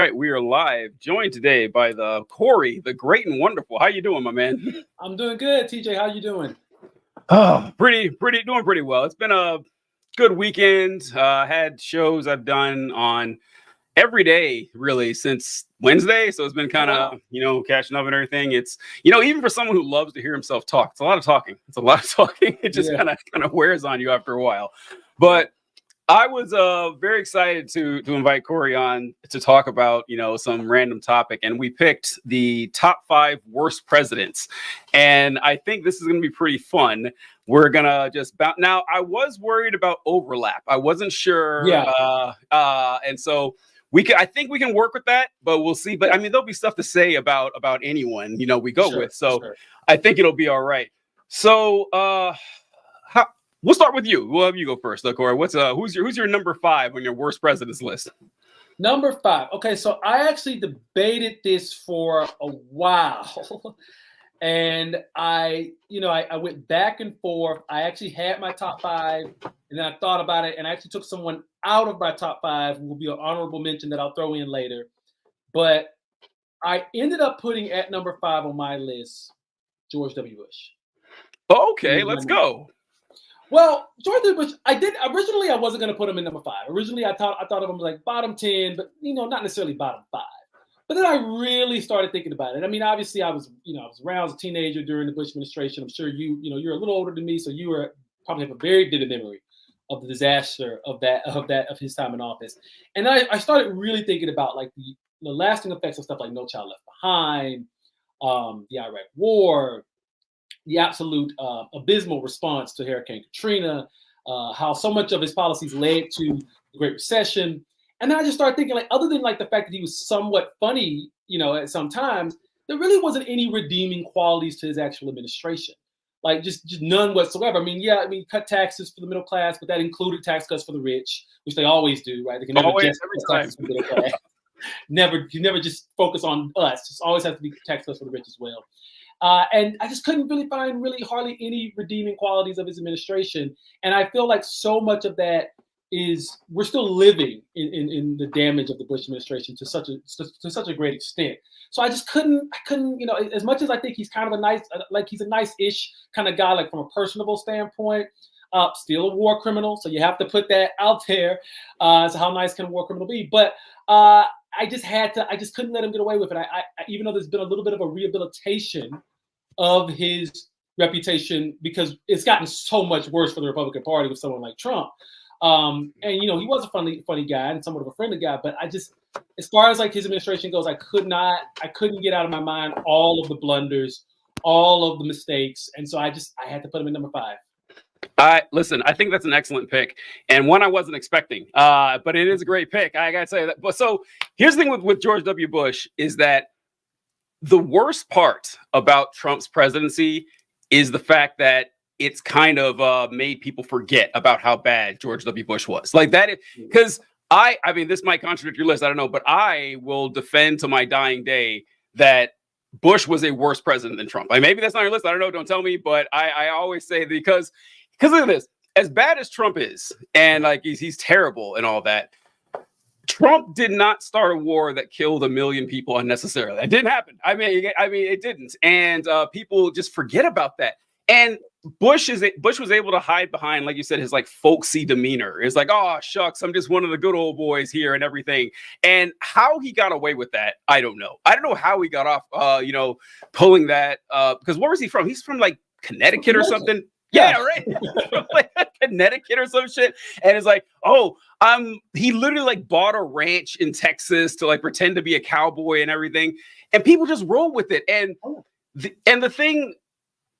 All right, we are live, joined today by the Cory, the great and wonderful. How you doing, my man? I'm doing good, TJ. How you doing? Oh, doing pretty well. It's been a good weekend. Had shows I've done on every day really since Wednesday, so it's been kind of catching up and everything. It's even for someone who loves to hear himself talk, it's a lot of talking. It just kind of wears on you after a while, but. I was very excited to invite Cory on to talk about, some random topic. And we picked the top 5 worst presidents. And I think this is going to be pretty fun. We're going to just bounce. Now, I was worried about overlap. I wasn't sure. Yeah. And so I think we can work with that, but we'll see. But I mean, there'll be stuff to say about anyone, we go with. So I think it'll be all right. So, we'll start with you. We'll have you go first, Cory. Who's your number 5 on your worst presidents list? Number 5. Okay, so I actually debated this for a while, and I went back and forth. I actually had my top 5, and then I thought about it, and I actually took someone out of my top 5 who will be an honorable mention that I'll throw in later. But I ended up putting at number 5 on my list George W. Bush. Okay, let's go. Well, George W. Bush, I wasn't going to put him in number 5. Originally, I thought of him like bottom 10, but not necessarily bottom 5. But then I really started thinking about it. I mean, obviously, I was around as a teenager during the Bush administration. I'm sure you're a little older than me, so you probably have a very vivid memory of the disaster of his time in office. And I started really thinking about like the lasting effects of stuff like No Child Left Behind, the Iraq War. The absolute abysmal response to Hurricane Katrina, how so much of his policies led to the Great Recession. And then I just started thinking, like, other than like the fact that he was somewhat funny, at some times, there really wasn't any redeeming qualities to his actual administration. Like just none whatsoever. I mean, cut taxes for the middle class, but that included tax cuts for the rich, which they always do, right? They can never just taxes for the middle class. You never just focus on us. Just always have to be tax cuts for the rich as well. And I just couldn't really find hardly any redeeming qualities of his administration. And I feel like so much of that is we're still living in the damage of the Bush administration to such a great extent. So I just couldn't, as much as I think he's kind of he's a nice-ish kind of guy, like from a personable standpoint, still a war criminal. So you have to put that out there. So how nice can a war criminal be? But I just couldn't let him get away with it. I even though there's been a little bit of a rehabilitation of his reputation because it's gotten so much worse for the Republican Party with someone like Trump. And he was a funny guy and somewhat of a friendly guy, but as far as like his administration goes, I couldn't get out of my mind all of the blunders, all of the mistakes. And so I had to put him in number 5. Listen, I think that's an excellent pick and one I wasn't expecting, but it is a great pick. I gotta say that. But so here's the thing with George W. Bush is that the worst part about Trump's presidency is the fact that it's kind of made people forget about how bad George W. Bush was. Like that, because I mean, this might contradict your list. I don't know, but I will defend to my dying day that Bush was a worse president than Trump. Like maybe that's not your list. I don't know. Don't tell me. But I always say because look at this. As bad as Trump is, and like he's terrible and all that, Trump did not start a war that killed 1 million people unnecessarily. That didn't happen. I mean, it didn't. And people just forget about that. And Bush was able to hide behind, like you said, his like folksy demeanor. It's like, oh shucks, I'm just one of the good old boys here and everything. And how he got away with that, I don't know. I don't know how he got off, pulling that. Because where was he from? He's from like Connecticut or something. Yeah, right. Like Connecticut or some shit. And it's like, he literally like bought a ranch in Texas to like pretend to be a cowboy and everything. And people just roll with it. And the thing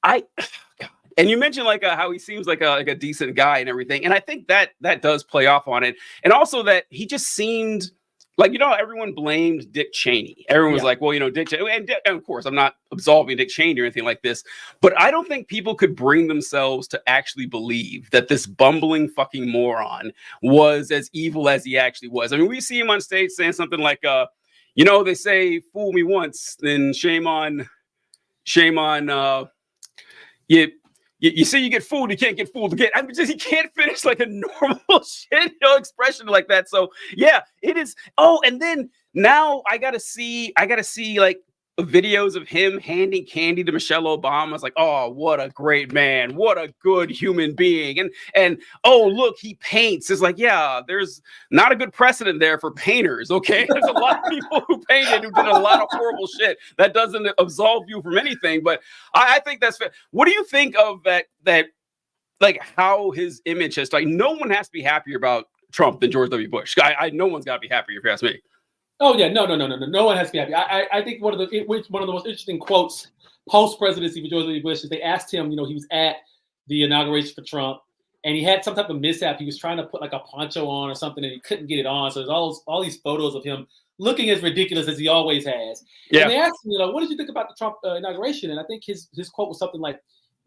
and you mentioned like how he seems like a decent guy and everything. And I think that does play off on it. And also that he just seemed like, everyone blamed Dick Cheney. Everyone was like, well, Dick Cheney. And of course, I'm not absolving Dick Cheney or anything like this. But I don't think people could bring themselves to actually believe that this bumbling fucking moron was as evil as he actually was. I mean, we see him on stage saying something like, they say, fool me once, then shame on, you say you get fooled, you can't get fooled again. I mean, just he can't finish like a normal shit, expression like that. So yeah, it is. Oh, and then now I gotta see like videos of him handing candy to Michelle Obama. I was like, oh, what a great man, what a good human being. And oh, look, he paints. It's like, yeah, there's not a good precedent there for painters. Okay, there's a lot of people who painted who did a lot of horrible shit. That doesn't absolve you from anything. But I think that's fair. What do you think of that? Like how his image has, like, no one has to be happier about Trump than George W. Bush. No one's got to be happier if you ask me. Oh yeah, no. No one has to be happy. I think one of the most interesting quotes post presidency for George W. Bush is they asked him. He was at the inauguration for Trump, and he had some type of mishap. He was trying to put like a poncho on or something, and he couldn't get it on. So there's all these photos of him looking as ridiculous as he always has. Yeah. And they asked him, what did you think about the Trump inauguration? And I think his quote was something like,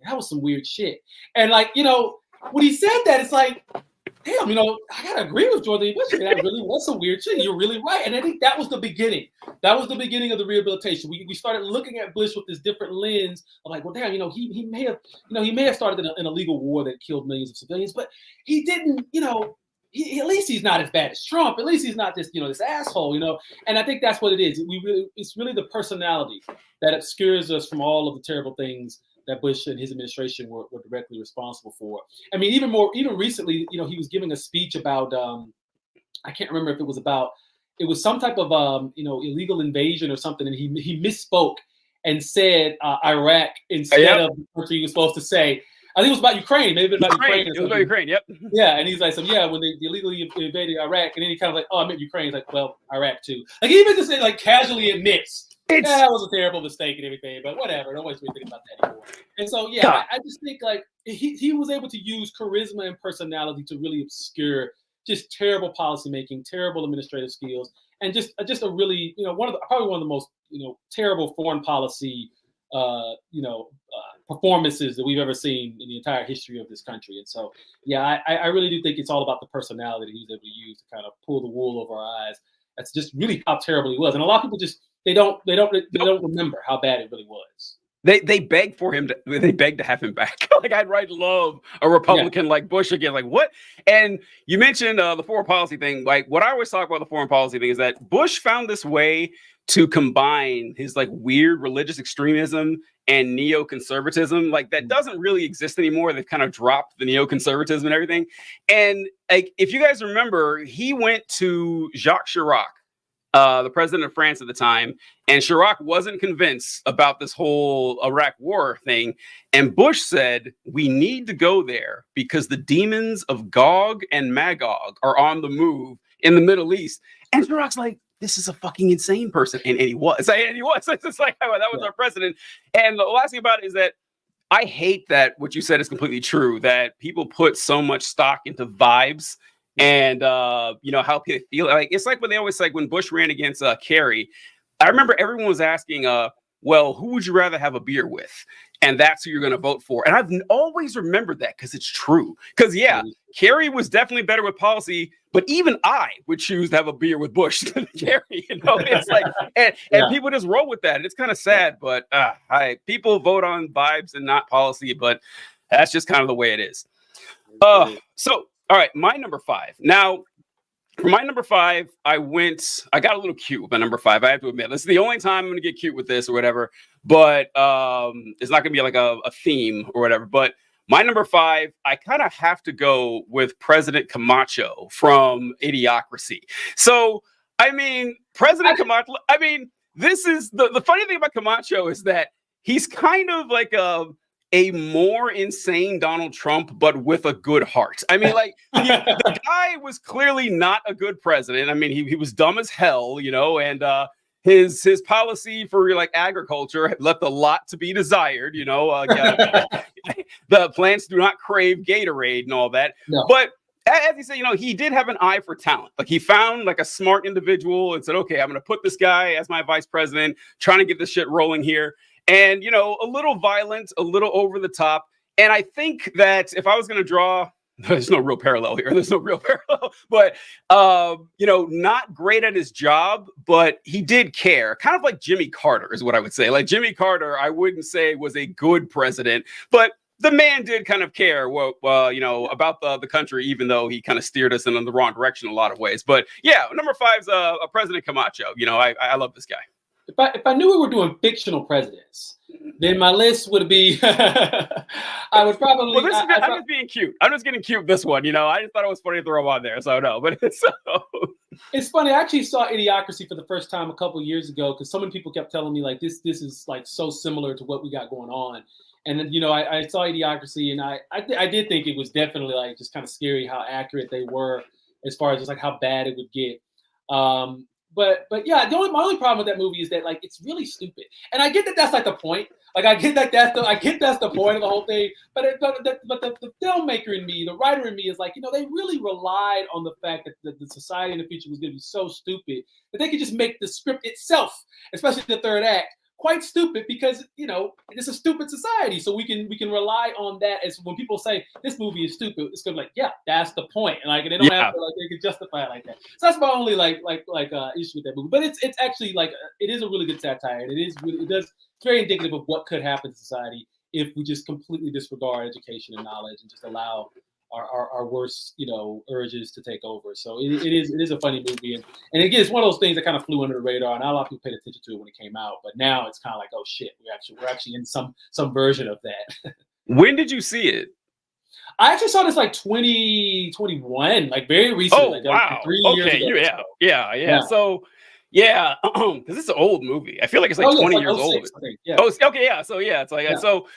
"That was some weird shit." And like, when he said that, it's like, damn, I gotta agree with George W. Bush. That really was some weird shit. You're really right. And I think that was the beginning. That was the beginning of the rehabilitation. We started looking at Bush with this different lens of like, well, damn, he may have started in a legal war that killed millions of civilians, but he didn't, at least he's not as bad as Trump. At least he's not this, this asshole, And I think that's what it is. It's really the personality that obscures us from all of the terrible things that Bush and his administration were directly responsible for. I mean, even recently, he was giving a speech about, I can't remember if it was some type of, illegal invasion or something. And he misspoke and said Iraq instead of the country he was supposed to say. I think it was about Ukraine. Maybe about Ukraine. It was about Ukraine. Yep. Yeah, and he's like, when they illegally invaded Iraq, and then he kind of like, oh, I meant Ukraine. He's like, well, Iraq too. Like he even just like casually admits that was a terrible mistake and everything, but whatever. Nobody's really thinking about that anymore. And so, I just think like he was able to use charisma and personality to really obscure just terrible policymaking, terrible administrative skills, and just a really, probably one of the most, terrible foreign policy, performances that we've ever seen in the entire history of this country. And so, I really do think it's all about the personality that he was able to use to kind of pull the wool over our eyes. That's just really how terrible he was. And a lot of people just, they don't remember how bad it really was. They beg for him they beg to have him back. Like I'd love a Republican like Bush again. Like what? And you mentioned the foreign policy thing. Like what I always talk about the foreign policy thing is that Bush found this way to combine his like weird religious extremism and neoconservatism. Like that doesn't really exist anymore. They've kind of dropped the neoconservatism and everything. And like if you guys remember, he went to Jacques Chirac, the president of France at the time, and Chirac wasn't convinced about this whole Iraq war thing. And Bush said, we need to go there because the demons of Gog and Magog are on the move in the Middle East. And Chirac's like, this is a fucking insane person. And he was. It's just like, oh, that was our president. And the last thing about it is that I hate that what you said is completely true, that people put so much stock into vibes and how people feel. Like it's like when they always like when Bush ran against Kerry. I remember everyone was asking, well, who would you rather have a beer with? And that's who you're going to vote for. And I've always remembered that because it's true. Because Kerry was definitely better with policy, but even I would choose to have a beer with Bush than Kerry. It's like, and people just roll with that. And it's kind of sad, but people vote on vibes and not policy. But that's just kind of the way it is. So. All right, my number 5. Now, for my number 5, I got a little cute with my number 5. I have to admit, this is the only time I'm going to get cute with this or whatever. But it's not going to be like a theme or whatever. But my number 5, I kind of have to go with President Camacho from Idiocracy. So, I mean, President Camacho, this is the funny thing about Camacho is that he's kind of like a more insane Donald Trump, but with a good heart. I mean, like the guy was clearly not a good president. I mean, he was dumb as hell, and his policy for like agriculture left a lot to be desired. The plants do not crave Gatorade and all that. No. But as you say, he did have an eye for talent. Like he found like a smart individual and said, okay, I'm going to put this guy as my vice president, trying to get this shit rolling here. And, a little violent, a little over the top. And I think that if I was going to draw, there's no real parallel here. But, not great at his job, but he did care. Kind of like Jimmy Carter is what I would say. Like Jimmy Carter, I wouldn't say was a good president, but the man did kind of care about the country, even though he kind of steered us in the wrong direction in a lot of ways. But yeah, number 5's President Camacho. I love this guy. If I knew we were doing fictional presidents, then my list would be I would probably. Well, I'm just being cute. I'm just getting cute this one. I just thought it was funny to throw him on there. So no, but it's funny. I actually saw Idiocracy for the first time a couple of years ago because so many people kept telling me like this is like so similar to what we got going on. And then I saw Idiocracy and I did think it was definitely like just kind of scary how accurate they were as far as just like how bad it would get. But yeah, my only problem with that movie is that like it's really stupid, and I get that that's like the point. Like I get that's the point of the whole thing. But the filmmaker in me, the writer in me, is like they really relied on the fact that the society in the future was going to be so stupid that they could just make the script itself, especially the third act, quite stupid because it's a stupid society. So we can rely on that as when people say this movie is stupid, it's gonna be like, yeah, that's the point. And like they don't have to they can justify it like that. So that's my only issue with that movie. But it's actually like it is a really good satire. And it's very indicative of what could happen to society if we just completely disregard education and knowledge and just allow our worst, urges to take over. So it is a funny movie, and again, it's one of those things that kind of flew under the radar, and not a lot of people paid attention to it when it came out. But now it's kind of like, oh shit, we're actually in some version of that. When did you see it? I actually saw this like 2021, like very recently. Oh wow! Like 3 years ago. Yeah. So. Yeah, because it's an old movie. I feel like it's like 20 years old. Yeah. Oh, okay, yeah. So yeah, it's like so.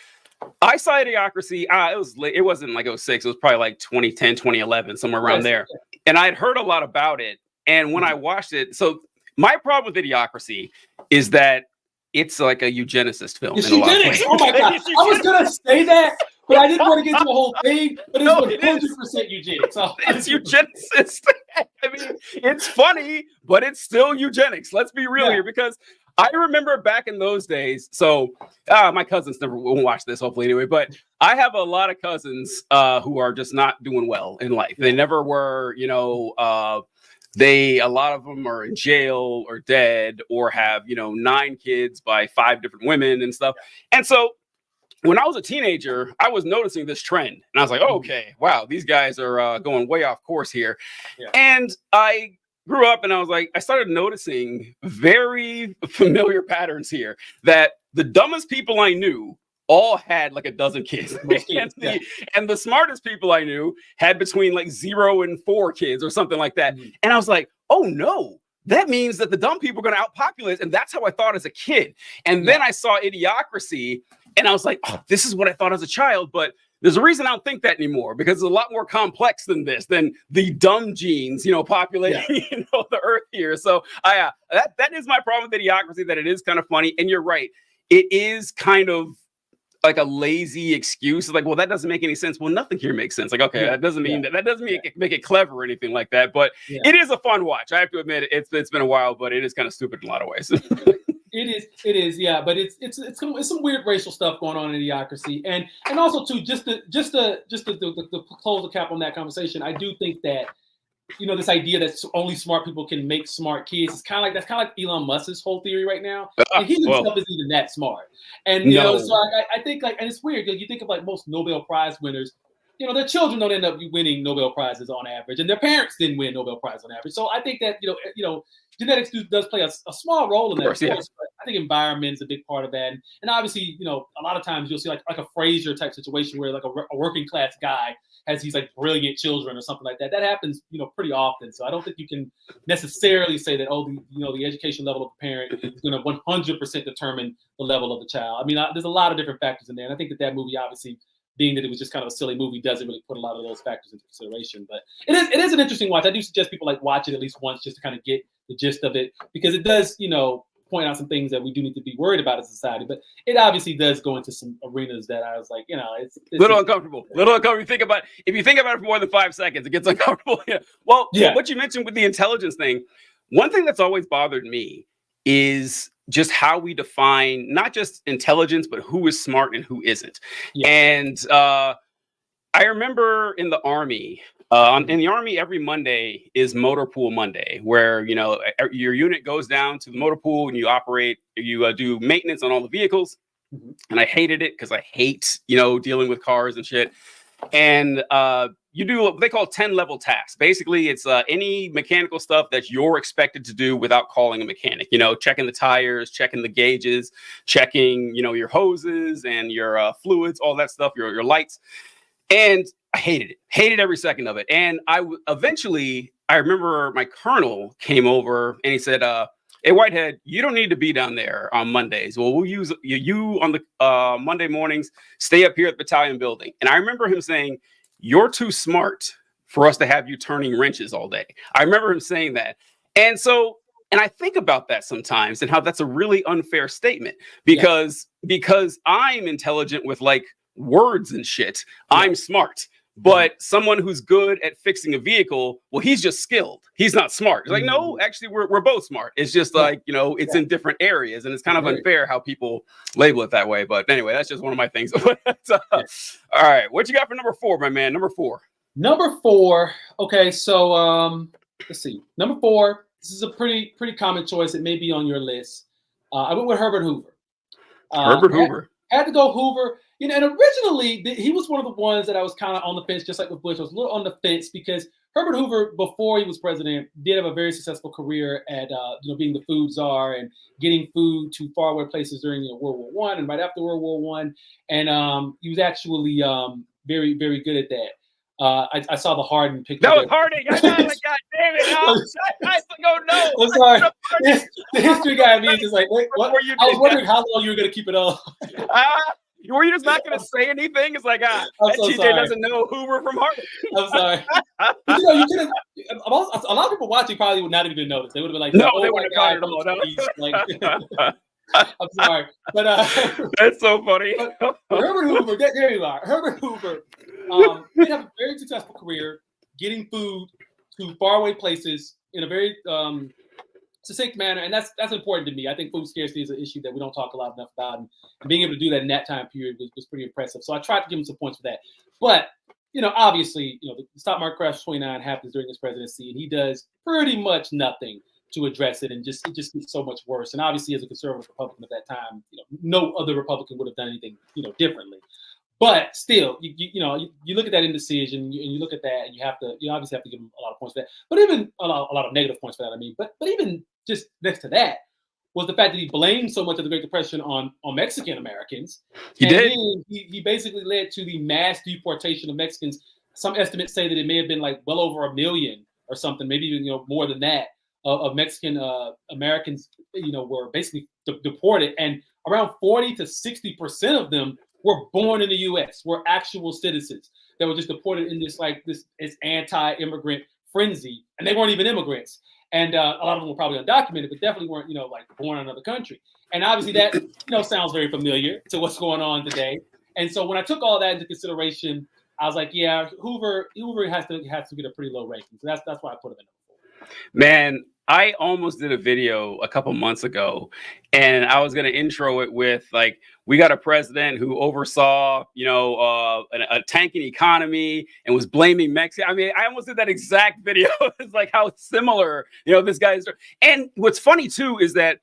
I saw Idiocracy. It was late. It wasn't like 06. It was probably like 2010, 2011, somewhere around there. Yeah. And I'd heard a lot about it. And when I watched it, so my problem with Idiocracy is that it's like a eugenicist film. It's eugenics. Oh my god! I was gonna say that, but I didn't want to get to the whole thing. But it's 100% eugenics. So it's eugenicist. I mean, it's funny, but it's still eugenics. Let's be real here, because I remember back in those days. So my cousins never won't watch this, hopefully anyway. But I have a lot of cousins who are just not doing well in life. They never were, a lot of them are in jail or dead or have 9 kids by 5 different women and stuff. And so when I was a teenager, I was noticing this trend, and I was like, oh, okay, wow, these guys are going way off course here. Yeah. And I grew up and I was like, I started noticing very familiar patterns here, that the dumbest people I knew all had like a dozen kids. And the smartest people I knew had between like 0 and 4 kids or something like that. Mm-hmm. And I was like, oh no, that means that the dumb people are going to outpopulate. And that's how I thought as a kid. And then I saw Idiocracy and I was like, oh, this is what I thought as a child. But there's a reason I don't think that anymore, because it's a lot more complex than this, than the dumb genes, populating the earth here. So that is my problem with Idiocracy, that it is kind of funny. And you're right. It is kind of like a lazy excuse. It's like, well, that doesn't make any sense. Well, nothing here makes sense. Like, okay, that doesn't mean that doesn't make it clever or anything like that. But it is a fun watch. I have to admit, it's been a while, but it is kind of stupid in a lot of ways. It is, yeah. But it's some weird racial stuff going on in Idiocracy, and also too, just to close the cap on that conversation, I do think that this idea that only smart people can make smart kids is kind of like Elon Musk's whole theory right now. And he himself isn't even that smart, and so I think and it's weird because you think of like most Nobel Prize winners. Their children don't end up winning Nobel Prizes on average, and their parents didn't win Nobel Prize on average. So I think that genetics does play a small role in that. Of course, but I think environment is a big part of that, and obviously, a lot of times you'll see like a Fraser type situation where like a working class guy has these like brilliant children or something like that. That happens, pretty often. So I don't think you can necessarily say that the education level of the parent is going to 100% determine the level of the child. I mean, there's a lot of different factors in there, and I think that movie obviously, being that it was just kind of a silly movie, doesn't really put a lot of those factors into consideration. But it is an interesting watch. I do suggest people like watch it at least once just to kind of get the gist of it, because it does, point out some things that we do need to be worried about as a society. But it obviously does go into some arenas that I was like, it's little uncomfortable. If you think about it for more than 5 seconds, it gets uncomfortable. Well, what you mentioned with the intelligence thing, one thing that's always bothered me is just how we define not just intelligence, but who is smart and who isn't. Yeah. And I remember in the Army, every Monday is Motor Pool Monday, where, your unit goes down to the motor pool and you do maintenance on all the vehicles. and I hated it because I hate, dealing with cars and shit. And you do what they call 10-level tasks. Basically, it's any mechanical stuff that you're expected to do without calling a mechanic. Checking the tires, checking the gauges, checking, your hoses and your fluids, all that stuff, your lights. And I hated every second of it. And eventually, I remember my colonel came over and he said, hey, Whitehead, you don't need to be down there on Mondays. Well, we'll use you on the Monday mornings, stay up here at the battalion building. And I remember him saying, you're too smart for us to have you turning wrenches all day. I remember him saying that. And I think about that sometimes and how that's a really unfair statement because I'm intelligent with like words and shit. Yeah. I'm smart. But someone who's good at fixing a vehicle, well, he's just skilled. He's not smart. It's like, no, actually, we're both smart. It's just like, it's in different areas. And it's kind of unfair how people label it that way. But anyway, that's just one of my things. All right. What you got for number 4, my man? Number 4. Number 4. Okay. So let's see. Number 4. This is a pretty common choice. It may be on your list. I went with Herbert Hoover. Hoover. I had to go Hoover. And originally he was one of the ones that I was kind of on the fence, just like with Bush. I was a little on the fence because Herbert Hoover, before he was president, did have a very successful career at being the food czar and getting food to faraway places during World War I and right after World War I. And he was actually very, very good at that. I saw the Harding picture. That was Harding. I thought, like, God damn it! No. I'm sorry. The history guy in me is just like, wait, what? I was wondering how long you were going to keep it on. Were you just not going to say anything? It's like, TJ doesn't know Hoover from Harding. I'm sorry. You could have. A lot of people watching probably would not even notice. They would have been like, no, they wouldn't have gotten it all. I'm sorry, but that's so funny. Herbert Hoover, there you are. Herbert Hoover did have a very successful career getting food to faraway places in a very succinct manner, and that's important to me. I think food scarcity is an issue that we don't talk a lot enough about, and being able to do that in that time period was pretty impressive. So I tried to give him some points for that. But obviously, the stock market crash 29 happens during his presidency, and he does pretty much nothing to address it, and it just gets so much worse. And obviously, as a conservative Republican at that time, no other Republican would have done anything, differently. But still, you look at that indecision, and you look at that, and you obviously have to give him a lot of points for that. But even a lot of negative points for that. I mean, but even just next to that was the fact that he blamed so much of the Great Depression on Mexican Americans. He basically led to the mass deportation of Mexicans. Some estimates say that it may have been like well over 1 million or something, maybe even more than that. Of Mexican Americans, were basically deported, and around 40 to 60% of them were born in the U.S., were actual citizens that were just deported in this anti-immigrant frenzy, and they weren't even immigrants, and a lot of them were probably undocumented, but definitely weren't born in another country. And obviously that sounds very familiar to what's going on today. And so when I took all that into consideration, I was like, yeah, Hoover has to get a pretty low rating. So that's why I put him in number 4. Man, I almost did a video a couple months ago, and I was going to intro it with like, we got a president who oversaw, a tanking economy and was blaming Mexico. I mean, I almost did that exact video. It's like how similar, this guy is. And what's funny too is that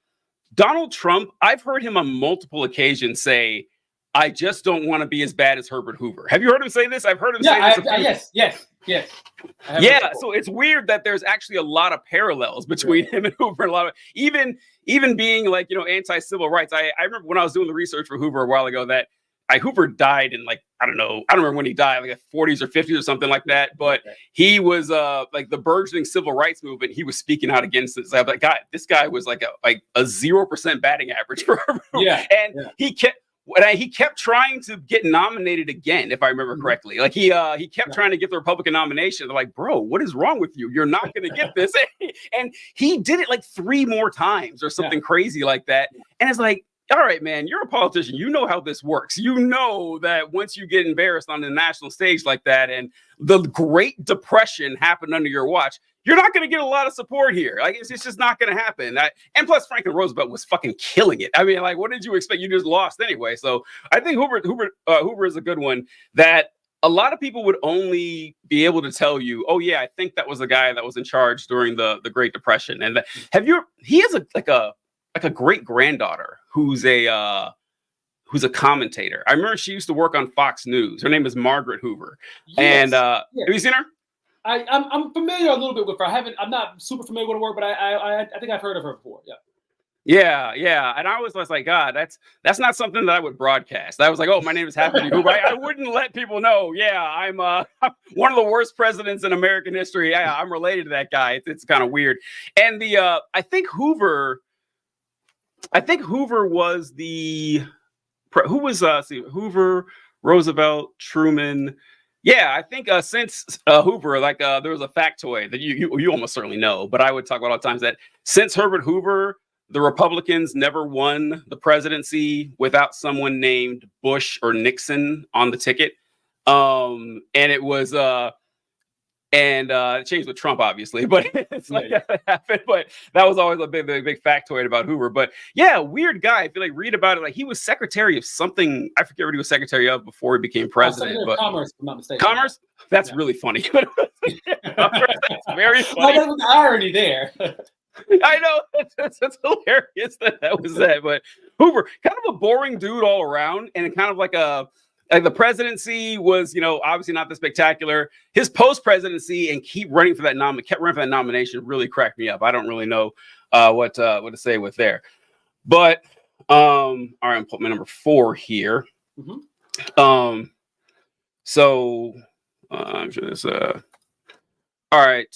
Donald Trump, I've heard him on multiple occasions say, I just don't want to be as bad as Herbert Hoover. Have you heard him say this? I've heard him say this. Yes. Yeah, so it's weird that there's actually a lot of parallels between him and Hoover. A lot of even being like, anti-civil rights. I remember when I was doing the research for Hoover a while ago that Hoover died in I don't remember when he died, like the 40s or 50s or something like that. But he was like the burgeoning civil rights movement. He was speaking out against it. So I'm like, this guy was like a 0% batting average for Herbert Hoover. He kept trying to get nominated again, if I remember correctly. Like he kept trying to get the Republican nomination. They're like, bro, what is wrong with you? You're not going to get this. And he did it like 3 more times or something crazy like that. And it's like, all right, man, you're a politician. You know how this works. You know that once you get embarrassed on the national stage like that, and the Great Depression happened under your watch, you're not going to get a lot of support here. Like, it's just not going to happen. And plus, Franklin Roosevelt was fucking killing it. I mean, like, what did you expect? You just lost anyway. So I think Hoover is a good one that a lot of people would only be able to tell you, oh yeah, I think that was the guy that was in charge during the Great Depression. And he has a great granddaughter who's who's a commentator. I remember she used to work on Fox News. Her name is Margaret Hoover. Yes. And have you seen her? I'm familiar a little bit with her. I'm not super familiar with her work, but I think I've heard of her before. Yeah. Yeah. And I was like, God, that's not something that I would broadcast. I was like, oh, my name is Happy Hoover. I wouldn't let people know. Yeah, I'm one of the worst presidents in American history. Yeah, I'm related to that guy. It's kind of weird. And I think Hoover was Hoover, Roosevelt, Truman. Yeah, I think since Hoover, there was a factoid that you almost certainly know, but I would talk about all the times that since Herbert Hoover, the Republicans never won the presidency without someone named Bush or Nixon on the ticket. And it was it changed with Trump, obviously, but it's that happened. But that was always a big factoid about Hoover. But yeah, weird guy. If you read about it, like he was secretary of something. I forget what he was secretary of before he became president. But Commerce, if I'm not mistaken. Commerce. That's really funny. That's very funny. There's the irony there. I know it's hilarious that was that. But Hoover, kind of a boring dude all around, and kind of like the presidency was, obviously not the spectacular. His post-presidency and kept running for that nomination really cracked me up. I don't really know what to say with there. But all right, I'm putting my number 4 here. Mm-hmm. So I'm sure this. All right.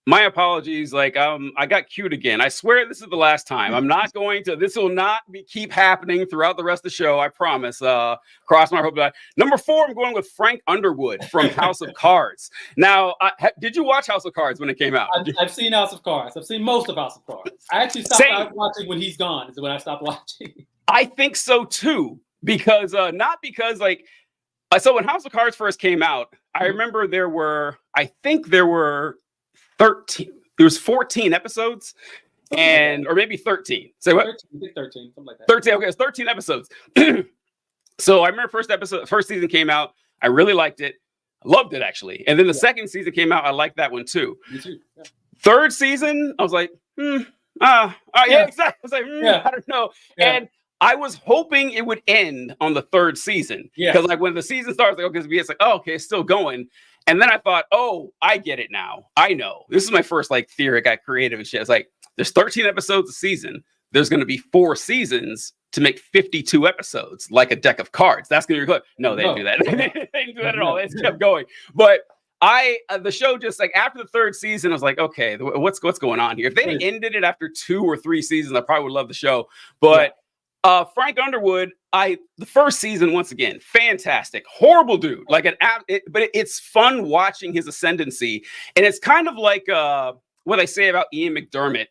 My apologies. I got cued again. I swear this is the last time. I'm not going to. This will not keep happening throughout the rest of the show. I promise. Cross my hope. Number 4, I'm going with Frank Underwood from House of Cards. Now, did you watch House of Cards when it came out? I've seen House of Cards. I've seen most of House of Cards. I actually stopped watching when he's gone. Is when I stopped watching. I think so too, because not because so when House of Cards first came out, I remember there were 14 episodes, or maybe 13. Say what? 13, something like that. 13. Okay, it's 13 episodes. So I remember first season came out. I really liked it. I loved it actually. And then the second season came out. I liked that one too. Me too. Yeah. Third season, I was like, yeah, exactly. I was like, I don't know. Yeah. And I was hoping it would end on the third season. Yeah. Because when the season starts, it's like, oh, okay, it's still going. And then I thought, oh, I get it now. I know. This is my first theory. I got creative and shit. It's like, there's 13 episodes a season. There's going to be 4 seasons to make 52 episodes, like a deck of cards. That's going to be good. No, they didn't do that. They didn't do that at all. They just kept going. But the show just after the third season, I was like, okay, what's going on here? If they ended it after 2 or 3 seasons, I probably would love the show. But Frank Underwood, the first season, once again, fantastic, horrible dude. But it's fun watching his ascendancy, and it's kind of like what they say about Ian McDermott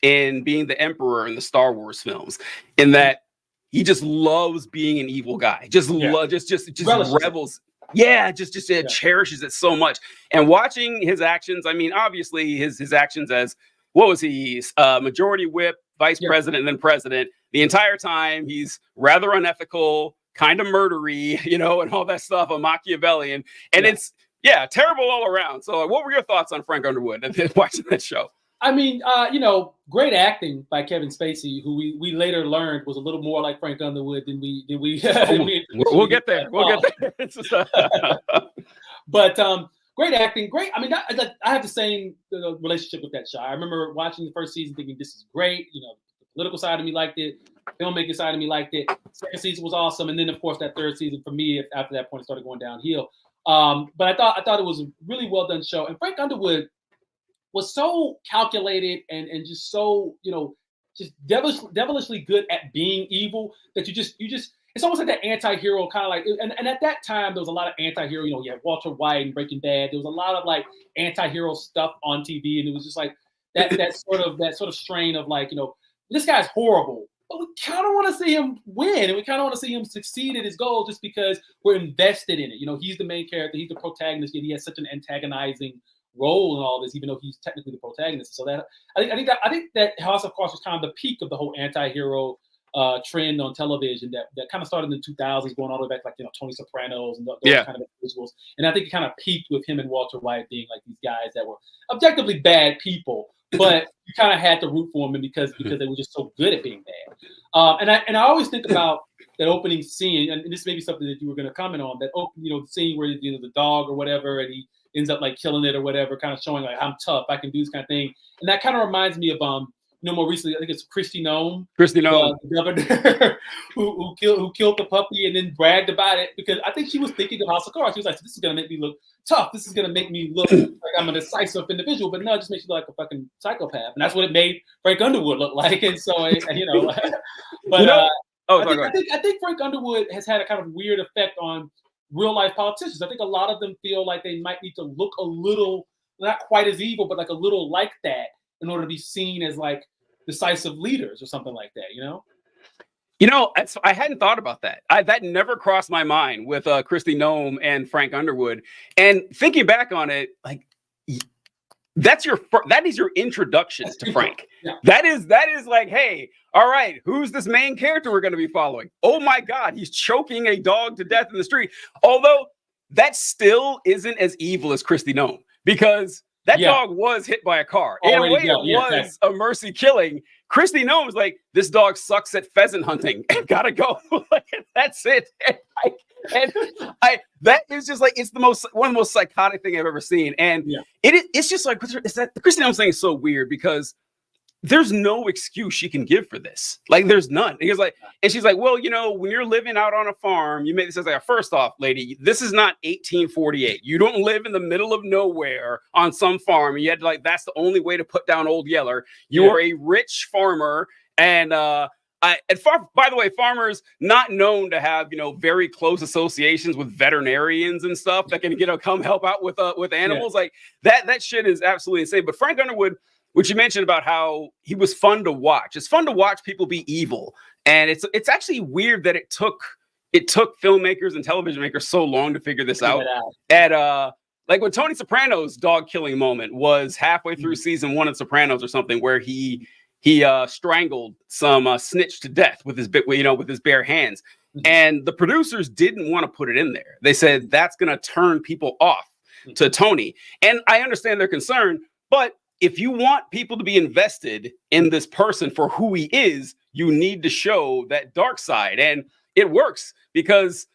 in being the Emperor in the Star Wars films, in that he just loves being an evil guy, just revels. Yeah, just cherishes it so much. And watching his actions, I mean, obviously his actions as what was he? Majority whip, vice president, and then president. The entire time, he's rather unethical, kind of murdery, and all that stuff, a Machiavellian. And it's, terrible all around. So what were your thoughts on Frank Underwood watching that show? I mean, great acting by Kevin Spacey, who we later learned was a little more like Frank Underwood than we. We'll get there. We'll get there. But great acting, great. I mean, I have the same relationship with that show. I remember watching the first season, thinking this is great. The political side of me liked it. Filmmaking side of me liked it. Second season was awesome, and then of course that third season for me, after that point, it started going downhill. But I thought it was a really well done show, and Frank Underwood was so calculated and just so just devilishly good at being evil that you just it's almost like that anti-hero kind of and at that time there was a lot of anti-hero. You had Walter White and Breaking Bad. There was a lot of anti-hero stuff on TV, and it was just that sort of strain of this guy's horrible, but we kind of want to see him win, and we kind of want to see him succeed at his goal just because we're invested in it. He's the main character, he's the protagonist, yet he has such an antagonizing role in all this, even though he's technically the protagonist. So that I think that House of Cards was kind of the peak of the whole anti-hero trend on television that kind of started in the 2000s, going all the way back Tony Sopranos and those kind of individuals. And I think it kind of peaked with him and Walter White being these guys that were objectively bad people, but you kind of had to root for them because they were just so good at being bad. And I always think about that opening scene, and this may be something that you were going to comment on. That scene where the dog or whatever, and he ends up like killing it or whatever, kind of showing like I'm tough, I can do this kind of thing. And that kind of reminds me of more recently, I think it's Kristi Noem, the governor who killed the puppy and then bragged about it because I think she was thinking of House of Cards. She was like, "This is gonna make me look tough. This is gonna make me look like I'm a decisive individual." But no, it just makes you look like a fucking psychopath, and that's what it made Frank Underwood look like. And so, but I think Frank Underwood has had a kind of weird effect on real life politicians. I think a lot of them feel like they might need to look a little, not quite as evil, but like a little like that in order to be seen as like decisive leaders or something like that, I hadn't thought about that. That never crossed my mind with Kristi Noem and Frank Underwood. And thinking back on it, like that is your introduction to Frank. Yeah. That is like, hey, all right, who's this main character we're going to be following? Oh my God, he's choking a dog to death in the street. Although that still isn't as evil as Kristi Noem, because that dog was hit by a car. In a way, it was a mercy killing. Kristi Noem was like, this dog sucks at pheasant hunting and gotta go. That's it. That is just like, it's one of the most psychotic thing I've ever seen. And it's just like, it's that the Kristi Noem thing is so weird because there's no excuse she can give for this. Like, there's none. And she's like, well, when you're living out on a farm, you make this as like, first off, lady, this is not 1848. You don't live in the middle of nowhere on some farm. You had to that's the only way to put down Old Yeller. You are a rich farmer. And by the way, farmers not known to have, very close associations with veterinarians and stuff that can, come help out with animals. Like that shit is absolutely insane. But Frank Underwood, which you mentioned about how he was fun to watch. It's fun to watch people be evil. And it's actually weird that it took filmmakers and television makers so long to figure this out. Like when Tony Soprano's dog killing moment was halfway through season 1 of Sopranos or something, where he strangled some snitch to death with his bare hands. And the producers didn't want to put it in there. They said that's going to turn people off to Tony. And I understand their concern, but if you want people to be invested in this person for who he is, you need to show that dark side. And it works because,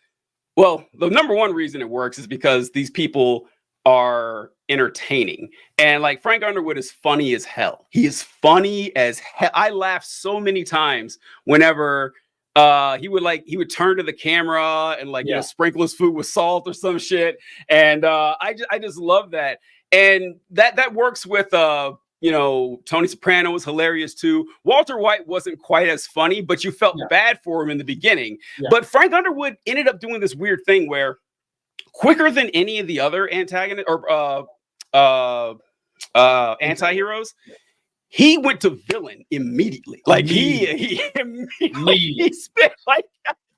well, the number one reason it works is because these people are entertaining. And like Frank Underwood is funny as hell. He is funny as hell. I laughed so many times whenever he would turn to the camera and sprinkle his food with salt or some shit. And I just love that. And that works with Tony Soprano was hilarious too. Walter White wasn't quite as funny, but you felt bad for him in the beginning. But Frank Underwood ended up doing this weird thing where quicker than any of the other antagonists or anti-heroes, he went to villain immediately. Like he immediately spit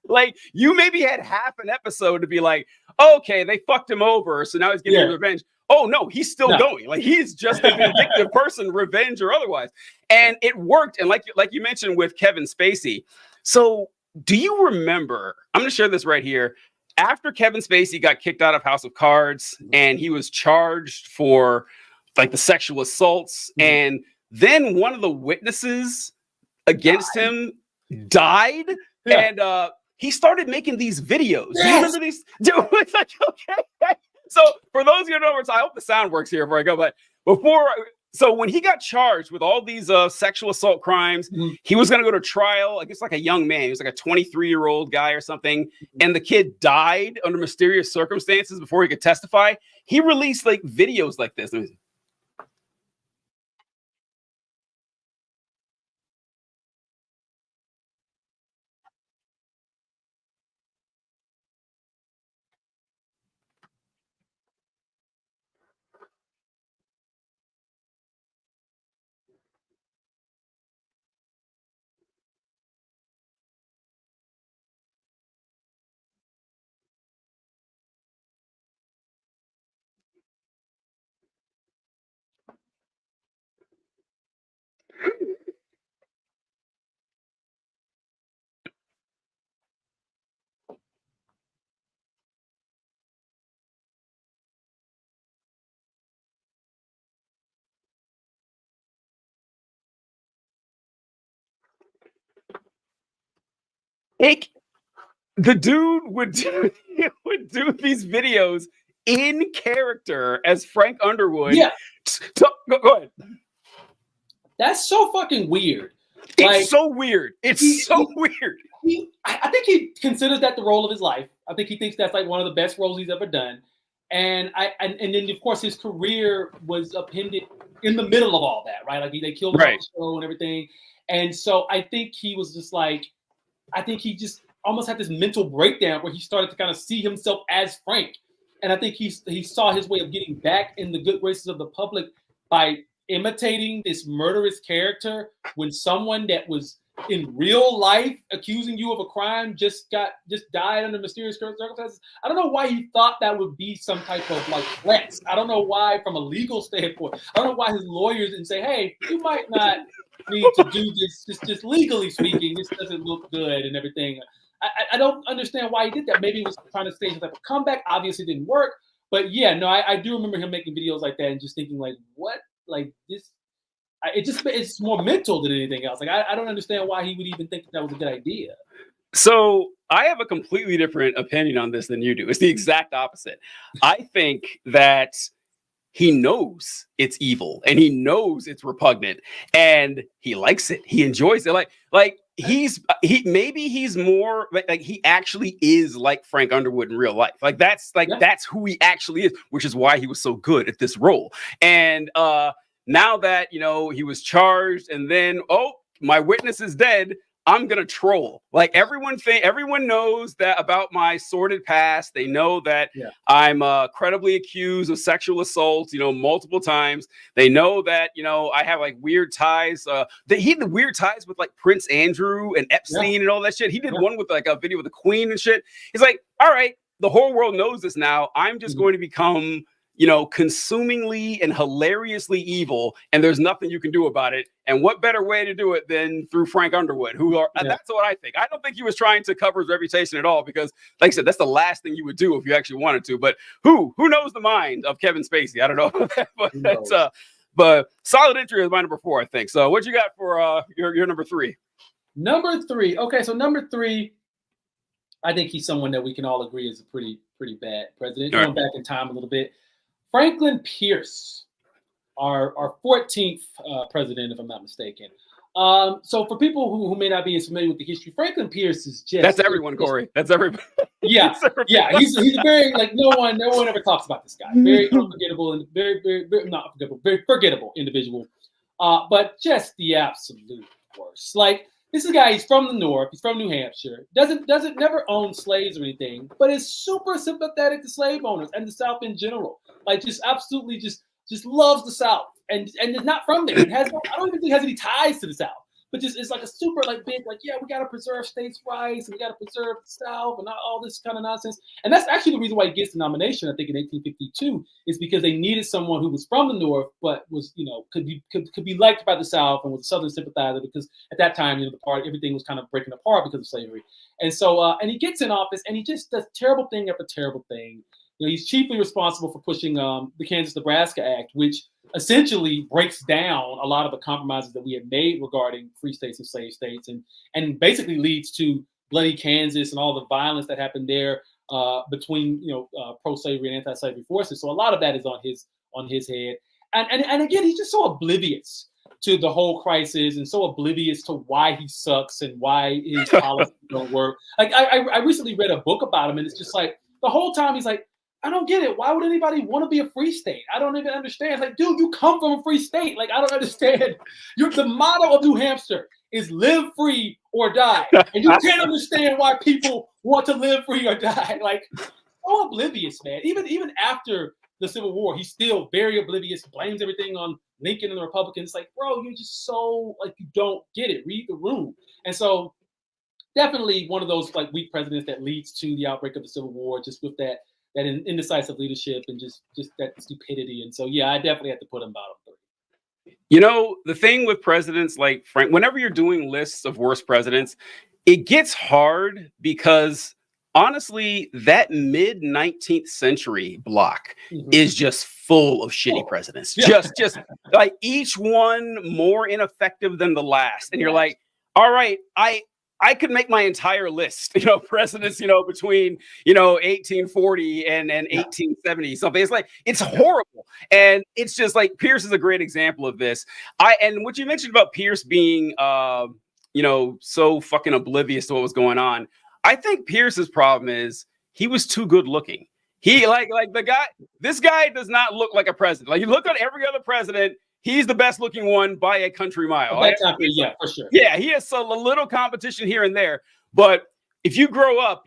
like you maybe had half an episode to be like, okay, they fucked him over, so now he's getting revenge. Oh no, he's still going. Like he's just a vindictive person, revenge or otherwise. And it worked. And like you mentioned with Kevin Spacey. So do you remember? I'm going to share this right here. After Kevin Spacey got kicked out of House of Cards and he was charged for like the sexual assaults, and then one of the witnesses against him died, and he started making these videos. Do you remember these? It's like, okay. So for those of you who don't know, I hope the sound works here before I go. But so when he got charged with all these sexual assault crimes, he was going to go to trial. I guess like a young man. He was like a 23-year-old guy or something. And the kid died under mysterious circumstances before he could testify. He released like videos like this. the dude would do these videos in character as Frank Underwood. Yeah, Go ahead. that's so fucking weird. It's so weird. It's so weird. I think he considers that the role of his life. I think he thinks that's like one of the best roles he's ever done. And then of course his career was appended in the middle of all that, right? Like they killed him off the show and everything. And so I think he was just like, I think he just almost had this mental breakdown where he started to kind of see himself as Frank. And I think he saw his way of getting back in the good graces of the public by imitating this murderous character when someone that was in real life accusing you of a crime just died under mysterious circumstances. I don't know why he thought that would be some type of like flex. I don't know why, from a legal standpoint, I don't know why his lawyers didn't say, hey, you might not need to do this, just legally speaking, this doesn't look good and everything. I don't understand why he did that. Maybe he was trying to stage a type of comeback. Obviously didn't work. But yeah, no, I do remember him making videos like that and just thinking like, what? Like this, it's more mental than anything else. Like I don't understand why he would even think that was a good idea. So I have a completely different opinion on this than you do. It's the exact opposite. I think that he knows it's evil and he knows it's repugnant and he likes it. He enjoys it. Like maybe he's more like he actually is like Frank Underwood in real life. Like that's who he actually is, which is why he was so good at this role. And now that he was charged and then my witness is dead, I'm gonna troll. Like everyone knows that about my sordid past. They know that I'm credibly accused of sexual assault, multiple times. They know that I have like weird ties. He had the weird ties with like Prince Andrew and Epstein and all that shit. He did one with like a video with the Queen and shit. He's like, all right, the whole world knows this now. I'm just going to become consumingly and hilariously evil, and there's nothing you can do about it. And what better way to do it than through Frank Underwood, that's what I think. I don't think he was trying to cover his reputation at all, because like I said, that's the last thing you would do if you actually wanted to. But who knows the mind of Kevin Spacey? I don't know. But solid entry is my number 4, I think. So what you got for your number 3? Number 3. Okay, so number 3, I think he's someone that we can all agree is a pretty bad president. Going back in time a little bit, Franklin Pierce, our 14th president, if I'm not mistaken. So for people who may not be as familiar with the history, Franklin Pierce is just— That's everyone, Cory. That's everybody. Yeah, he's a very, like, no one ever talks about this guy. Very unforgettable and very not forgettable, very forgettable individual. But just the absolute worst. Like, this is a guy, he's from the North, he's from New Hampshire, doesn't never own slaves or anything, but is super sympathetic to slave owners and the South in general. Like, just absolutely just loves the South and is not from there. I don't even think he has any ties to the South, but just it's like a super like big, like, yeah, we got to preserve states' rights and we got to preserve the South and all this kind of nonsense. And that's actually the reason why he gets the nomination, I think, in 1852, is because they needed someone who was from the North, but was, could be liked by the South and was a Southern sympathizer, because at that time, the party, everything was kind of breaking apart because of slavery. And so, and he gets in office and he just does terrible thing after terrible thing. He's chiefly responsible for pushing the Kansas-Nebraska Act, which essentially breaks down a lot of the compromises that we had made regarding free states and slave states, and basically leads to bloody Kansas and all the violence that happened there between pro-slavery and anti-slavery forces. So a lot of that is on his head. And again, he's just so oblivious to the whole crisis and so oblivious to why he sucks and why his policies don't work. Like I recently read a book about him, and it's just like the whole time he's like, I don't get it. Why would anybody want to be a free state? I don't even understand. It's like, dude, you come from a free state. Like, I don't understand. The motto of New Hampshire is live free or die. And you can't understand why people want to live free or die. Like, so oblivious, man. Even after the Civil War, he's still very oblivious, blames everything on Lincoln and the Republicans. Like, bro, you're just so, like, you don't get it. Read the room. And so definitely one of those, like, weak presidents that leads to the outbreak of the Civil War, just with that indecisive leadership and just that stupidity. And so, yeah, I definitely have to put him bottom 3. The thing with presidents like Frank, whenever you're doing lists of worst presidents, it gets hard because honestly, that mid-19th century block is just full of shitty presidents. Yeah. Just like each one more ineffective than the last. And you're like, all right, I could make my entire list, presidents, between, 1840 and 1870 something. It's like, it's horrible. And it's just like, Pierce is a great example of this. And what you mentioned about Pierce being, so fucking oblivious to what was going on. I think Pierce's problem is he was too good looking. He this guy does not look like a president. Like, you look at every other president, he's the best looking one by a country mile. Yeah, for sure. Yeah, he has a little competition here and there. But if you grow up,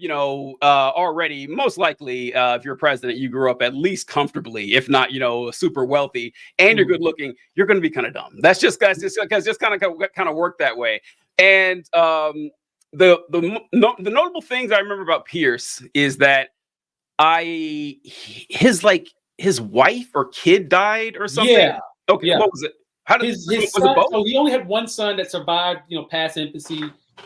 already, most likely, if you're a president, you grew up at least comfortably, if not, super wealthy, and you're good looking, you're going to be kind of dumb. That's just kind of work that way. And the notable things I remember about Pierce is that his wife or kid died or something. Yeah. Okay. Yeah. What was it? How did his son, so he only had one son that survived, past infancy,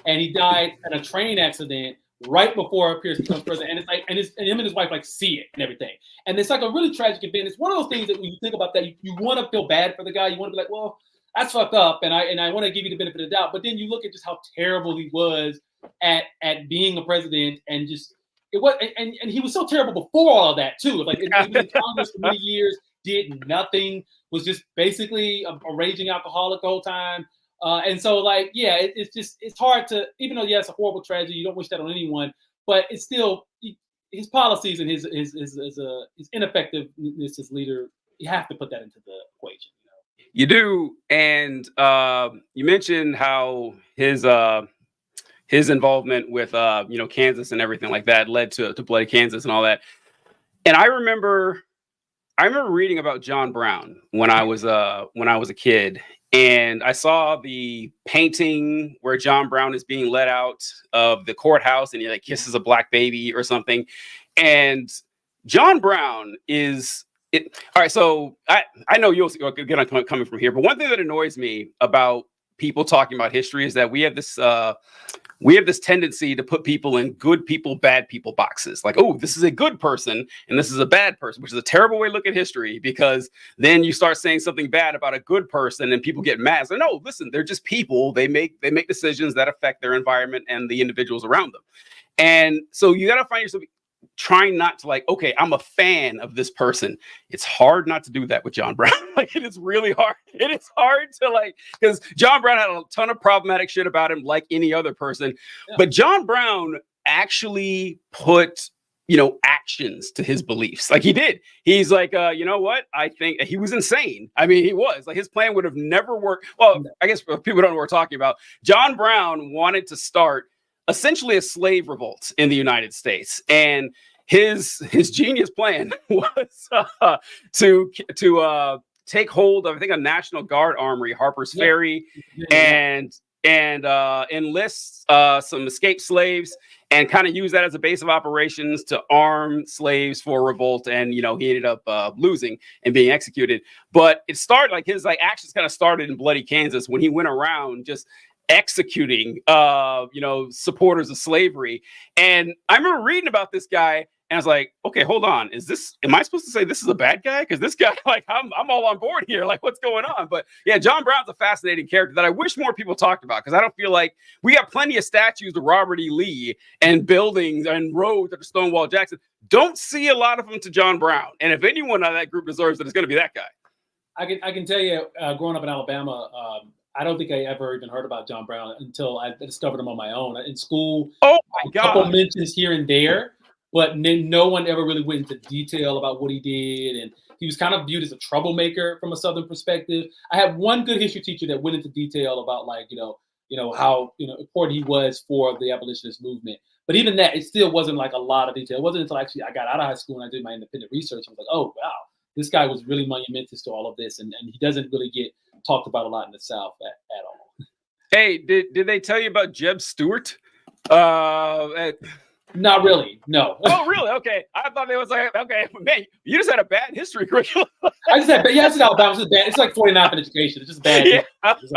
and he died in a train accident right before Pierce becomes president. And it's like, and him and his wife see it and everything. And it's like a really tragic event. It's one of those things that when you think about that, you want to feel bad for the guy. You want to be like, well, that's fucked up, and I want to give you the benefit of the doubt. But then you look at just how terrible he was at being a president, and just it was, and he was so terrible before all of that too. Like, he was in Congress for many years, did nothing, was just basically a raging alcoholic the whole time. And so, it's hard to, even though it's a horrible tragedy, you don't wish that on anyone, but it's still his policies and his ineffectiveness as leader. You have to put that into the equation. You do, and you mentioned how his involvement with Kansas and everything like that led to Bloody Kansas and all that. And I remember reading about John Brown when I was a kid, and I saw the painting where John Brown is being let out of the courthouse and he kisses a black baby or something. And John Brown is. All right, so I know you'll get on coming from here, but one thing that annoys me about people talking about history is that we have this tendency to put people in good people, bad people boxes. Like, oh, this is a good person and this is a bad person, which is a terrible way to look at history, because then you start saying something bad about a good person and people get mad. So no, listen, they're just people. They make decisions that affect their environment and the individuals around them. And so you got to find yourself trying not to okay, I'm a fan of this person. It's hard not to do that with John Brown. It is really hard. It is hard to because John Brown had a ton of problematic shit about him, like any other person. Yeah. But John Brown actually put, actions to his beliefs. He did. He's you know what? I think he was insane. I mean, he was his plan would have never worked. Well, I guess people don't know what we're talking about. John Brown wanted to start essentially a slave revolt in the United States, and his genius plan was to take hold of, I think, a National Guard armory, Harper's Ferry, and enlist some escaped slaves and kind of use that as a base of operations to arm slaves for revolt. And he ended up losing and being executed. But it started his actions kind of started in Bloody Kansas when he went around just executing supporters of slavery. And I remember reading about this guy and I was like, okay, hold on, am I supposed to say this is a bad guy? Because this guy, I'm all on board here, what's going on? But yeah, John Brown's a fascinating character that I wish more people talked about, because I don't feel like we got plenty of statues to Robert E. Lee and buildings and roads to Stonewall Jackson. Don't see a lot of them to John Brown. And if anyone out of that group deserves it, it's going to be that guy. I can tell you, growing up in Alabama, I don't think I ever even heard about John Brown until I discovered him on my own in school. Oh my God! A couple mentions here and there, but no one ever really went into detail about what he did. And he was kind of viewed as a troublemaker from a Southern perspective. I had one good history teacher that went into detail about how important he was for the abolitionist movement. But even that, it still wasn't a lot of detail. It wasn't until actually I got out of high school and I did my independent research. I was like, oh wow, this guy was really monumentous to all of this, and he doesn't really get talked about a lot in the South at all. Hey, did they tell you about Jeb Stuart? Not really, no. Oh, really? Okay. I thought it was okay, man, you just had a bad history curriculum. I just had, it's in Alabama. It's just bad. It's like 49 in education. It's just bad. Yeah. That's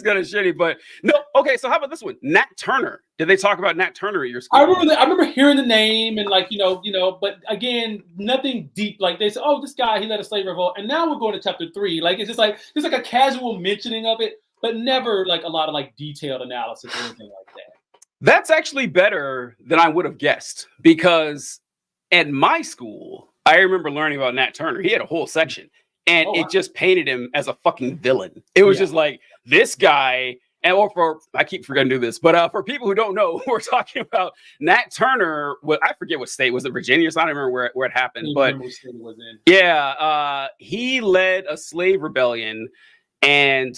kind of shitty, but no. Okay, so how about this one? Nat Turner. Did they talk about Nat Turner at your school? I remember hearing the name and but again, nothing deep. They said, oh, this guy, he led a slave revolt, and now we're going to chapter 3. It's just it's like a casual mentioning of it, but never like a lot of like detailed analysis or anything like that. That's actually better than I would have guessed, because at my school, I remember learning about Nat Turner. He had a whole section, and it just painted him as a fucking villain. It was just like, this guy, and I keep forgetting to do this, but for people who don't know, we're talking about Nat Turner. I forget what state, was it Virginia or something? I don't remember where it happened, but he led a slave rebellion, and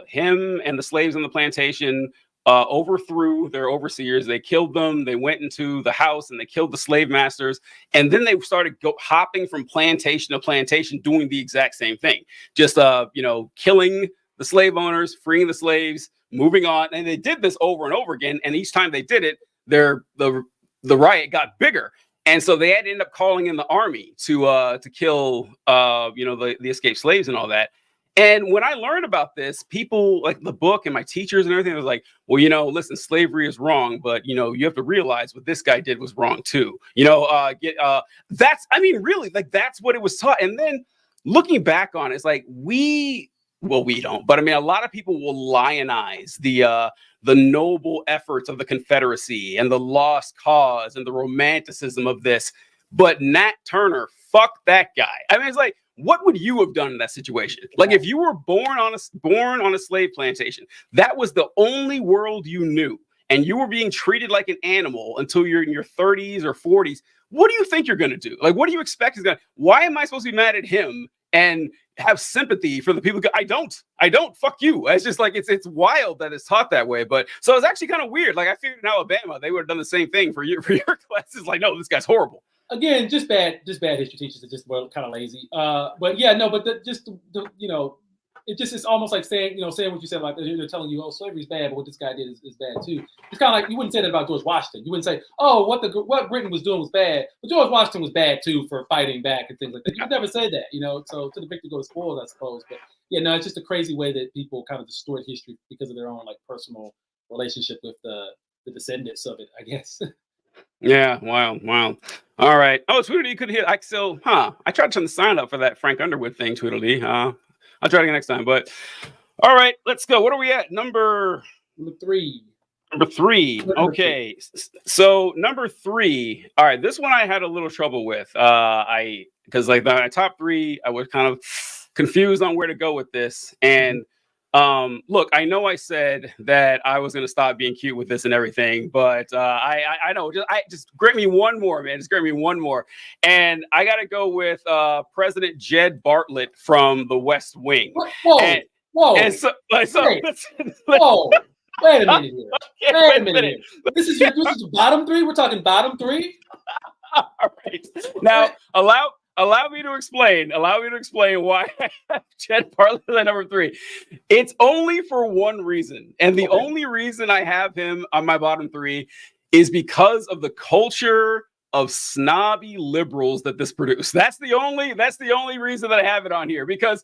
him and the slaves on the plantation overthrew their overseers. They killed them. They went into the house and they killed the slave masters. And then they started hopping from plantation to plantation, doing the exact same thing. Just, killing the slave owners, freeing the slaves, moving on. And they did this over and over again. And each time they did it, the riot got bigger. And so they had to end up calling in the army to kill, the escaped slaves and all that. And when I learned about this, people like the book and my teachers and everything was like, well, listen, slavery is wrong, but, you have to realize what this guy did was wrong, too. That's what it was taught. And then looking back on it, it's like we don't. But I mean, a lot of people will lionize the noble efforts of the Confederacy and the lost cause and the romanticism of this. But Nat Turner, fuck that guy. I mean, it's like, what would you have done in that situation? Like, if you were born on a slave plantation, that was the only world you knew, and you were being treated like an animal until you're in your 30s or 40s. What do you think you're going to do? Like, what do you expect is going to? Why am I supposed to be mad at him and have sympathy for the people? I don't. Fuck you. It's just like it's wild that it's taught that way. But so it's actually kind of weird. Like, I figured in Alabama they would have done the same thing for your classes. Like, no, this guy's horrible. Again, just bad history teachers are just kind of lazy. It's almost like saying what you said, like they're telling you, oh, slavery's bad, but what this guy did is bad too. It's kind of like you wouldn't say that about George Washington. You wouldn't say, oh, what Britain was doing was bad, but George Washington was bad too for fighting back and things like that. You would never say that, So to the victor go to spoils, I suppose. But it's just a crazy way that people kind of distort history because of their own like personal relationship with the descendants of it, I guess. Yeah, wow. All right. Oh, Tweedledee couldn't hit. I tried to turn the sign up for that Frank Underwood thing, Tweedledee. I'll try it again next time. But all right, let's go. What are we at? Number 3. Number 3. Okay. So number 3. All right. This one I had a little trouble with. Because like my top 3, I was kind of confused on where to go with this. And look, I know I said that I was going to stop being cute with this and everything, but I know, just grant me one more, man. Just grant me one more. And I got to go with President Jed Bartlett from The West Wing. Whoa. And so, whoa. Wait a minute here. Wait a minute here. This is bottom 3? We're talking bottom 3? All right. Now, allow me to explain why I have Jed Bartlett at number 3. It's only for one reason. And the only reason I have him on my bottom 3 is because of the culture of snobby liberals that this produced. That's the only reason that I have it on here, because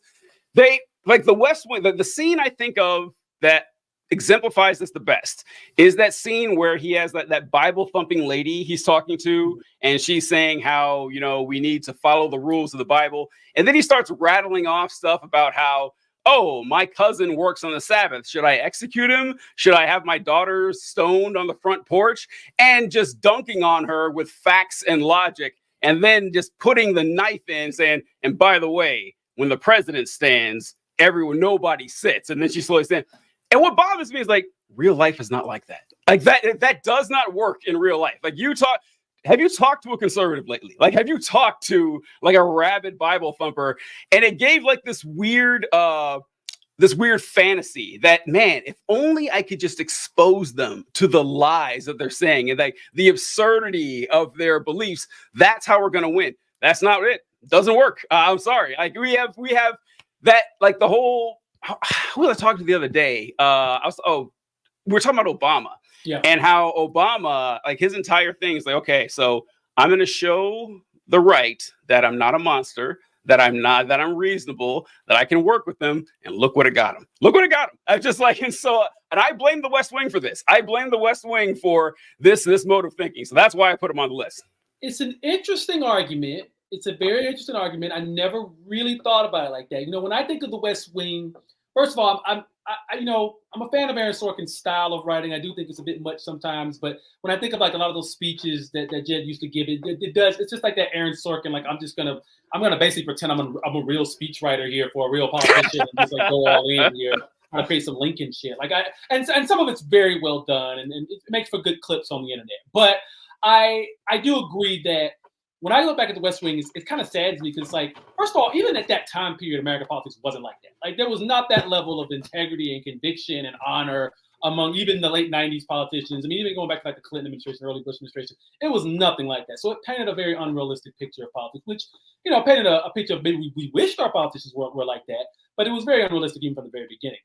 they like the West Wing, the scene I think of that exemplifies this the best is that scene where he has that Bible thumping lady he's talking to, and she's saying how, we need to follow the rules of the Bible. And then he starts rattling off stuff about how, oh, my cousin works on the Sabbath. Should I execute him? Should I have my daughter stoned on the front porch? And just dunking on her with facts and logic. And then just putting the knife in saying, and by the way, when the president stands, nobody sits. And then she slowly stands. And what bothers me is like, real life is not like that. Like that does not work in real life. Like have you talked to a conservative lately? Like, have you talked to like a rabid Bible thumper? And it gave like this weird fantasy that, man, if only I could just expose them to the lies that they're saying and like the absurdity of their beliefs. That's how we're going to win. That's not it. Doesn't work. I'm sorry. Like we have that, like the whole, who was I talking to the other day? We were talking about Obama, and how Obama, like his entire thing is like, okay, so I'm going to show the right that I'm not a monster, that I'm reasonable, that I can work with them, and look what it got him. I'm just like, and I blame the West Wing for this. I blame the West Wing for this mode of thinking. So that's why I put him on the list. It's an interesting argument. It's a very interesting argument. I never really thought about it like that. When I think of the West Wing, first of all, I'm a fan of Aaron Sorkin's style of writing. I do think it's a bit much sometimes, but when I think of like a lot of those speeches that Jed used to give, it does. It's just like that Aaron Sorkin. Like I'm gonna basically pretend I'm a real speechwriter here for a real politician and just like go all in here. Trying to create some Lincoln shit. And some of it's very well done and it makes for good clips on the internet. But I do agree that when I look back at the West Wing, it kind of saddens me because, like, first of all, even at that time period, American politics wasn't like that. Like, there was not that level of integrity and conviction and honor among even the late 90s politicians. I mean, even going back to like the Clinton administration, early Bush administration, it was nothing like that. So it painted a very unrealistic picture of politics, which, painted a picture of maybe we wished our politicians were like that, but it was very unrealistic even from the very beginning.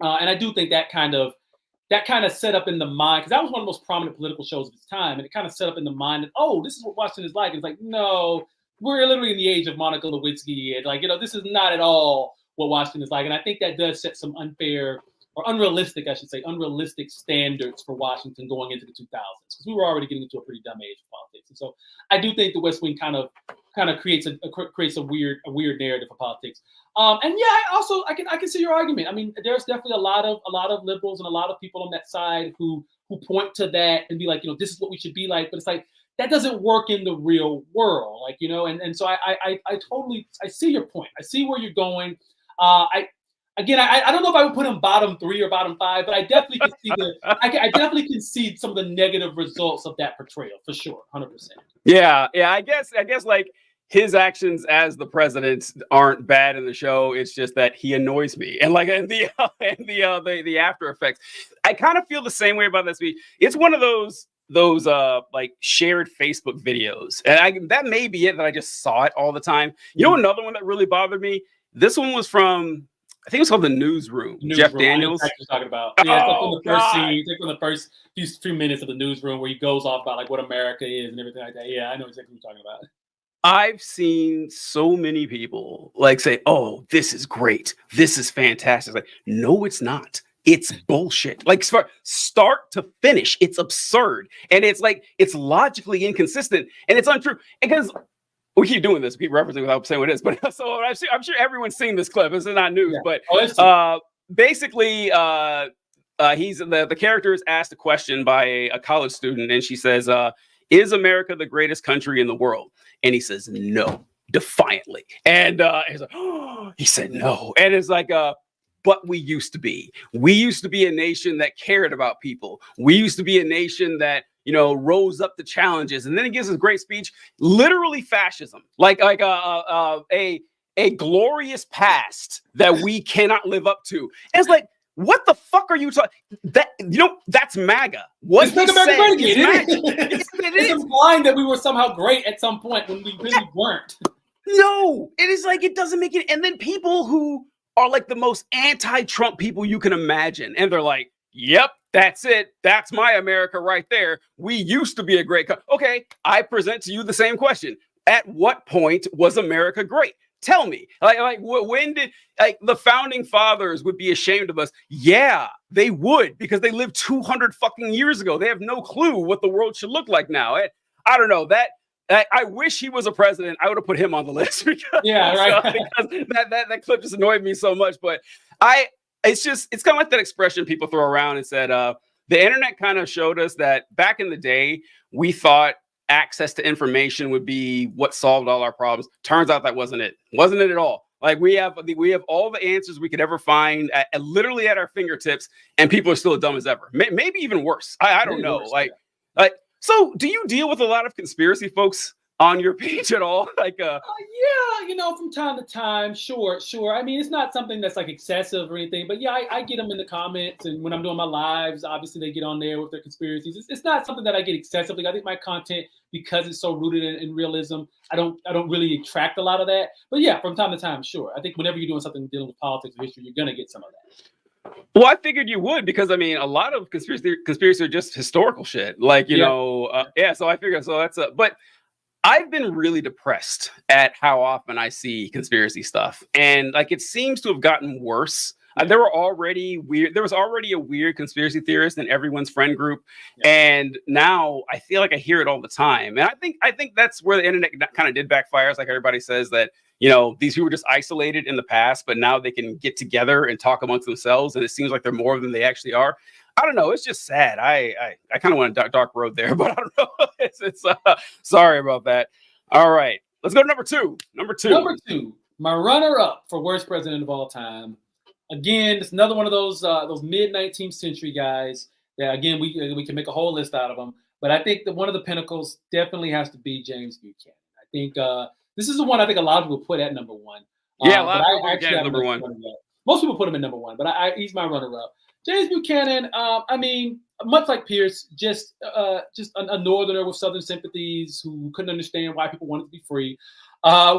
And I do think that kind of set up in the mind, because that was one of the most prominent political shows of its time, and it kind of set up in the mind that, oh, this is what Washington is like. And it's like, no, we're literally in the age of Monica Lewinsky, and like, this is not at all what Washington is like. And I think that does set some unfair or unrealistic, I should say, unrealistic standards for Washington going into the 2000s, because we were already getting into a pretty dumb age of politics. And so I do think the West Wing kind of creates a weird narrative for politics. And yeah, I can see your argument. I mean, there's definitely a lot of liberals and a lot of people on that side who point to that and be like, this is what we should be like. But it's like that doesn't work in the real world, like, and so I totally see your point. I see where you're going. I don't know if I would put him bottom 3 or bottom 5, but I definitely can see I definitely can see some of the negative results of that portrayal for sure, 100%. Yeah. I guess like his actions as the president aren't bad in the show. It's just that he annoys me, and like the after effects. I kind of feel the same way about that speech. It's one of those like shared Facebook videos, and that may be it that I just saw it all the time. Another one that really bothered me. This one was from, I think it's called The Newsroom. Jeff Daniels. I know what you're talking about. Yeah, it's like on the first scene. It's like on the first few minutes of The Newsroom where he goes off about like what America is and everything like that. Yeah, I know exactly what you're talking about. I've seen so many people like say, "Oh, this is great. This is fantastic." Like, no, it's not. It's bullshit. Like, start to finish, it's absurd, and it's like it's logically inconsistent, and it's untrue. Because we keep doing this, we keep referencing without saying what it is. But so I'm sure everyone's seen this clip. This is not news, yeah. But basically, he's the character is asked a question by a college student, and she says, "Is America the greatest country in the world?" And he says, "No," defiantly. And he's like, "Oh," he said, "No." And it's like, but we used to be. We used to be a nation that cared about people. We used to be a nation that, rose up to challenges. And then he gives this great speech, literally fascism, like a glorious past that we cannot live up to. And it's like, what the fuck are you talking? That's MAGA. What he said is MAGA. It's implying that we were somehow great at some point when we really weren't. No, it is like, it doesn't make it. And then people who are like the most anti-Trump people you can imagine, and they're like, "Yep, that's it. That's my America right there. We used to be a great country." Okay, I present to you the same question. At what point was America great? Tell me, when did the founding fathers would be ashamed of us? Yeah, they would, because they lived 200 fucking years ago. They have no clue what the world should look like now. I don't know that. I wish he was a president. I would have put him on the list because, because that clip just annoyed me so much. But it's kind of like that expression people throw around and said, the internet kind of showed us that back in the day, we thought access to information would be what solved all our problems. Turns out that wasn't it. Wasn't it at all. Like we have all the answers we could ever find literally at our fingertips, and people are still as dumb as ever. Maybe even worse. I don't know. Worse, so do you deal with a lot of conspiracy folks on your page at all? Yeah, from time to time, sure. I mean, it's not something that's like excessive or anything, but yeah, I get them in the comments, and when I'm doing my lives, obviously they get on there with their conspiracies. It's not something that I get excessively. I think my content, because it's so rooted in realism, I don't really attract a lot of that. But yeah, from time to time, sure. I think whenever you're doing something dealing with politics or history, you're gonna get some of that. Well, I figured you would, because I mean, a lot of conspiracy are just historical shit. Like, So I figured, but I've been really depressed at how often I see conspiracy stuff, and like it seems to have gotten worse. There was already a weird conspiracy theorist in everyone's friend group, and now I feel like I hear it all the time. And I think that's where the internet kind of did backfire. It's like everybody says that, you know, these people were just isolated in the past, but now they can get together and talk amongst themselves, and it seems like they're more than they actually are. I don't know. It's just sad. I kind of went a dark road there, but I don't know. It's sorry about that. All right, let's go to number two. Number two, my runner-up for worst president of all time. Again, it's another one of those mid-19th century guys that, again, we can make a whole list out of them. But I think that one of the pinnacles definitely has to be James Buchanan. I think this is the one I think a lot of people put at number one. Yeah, a lot of people put number one. Most people put him in number one, but he's my runner-up. James Buchanan, I mean, much like Pierce, just a northerner with Southern sympathies who couldn't understand why people wanted to be free,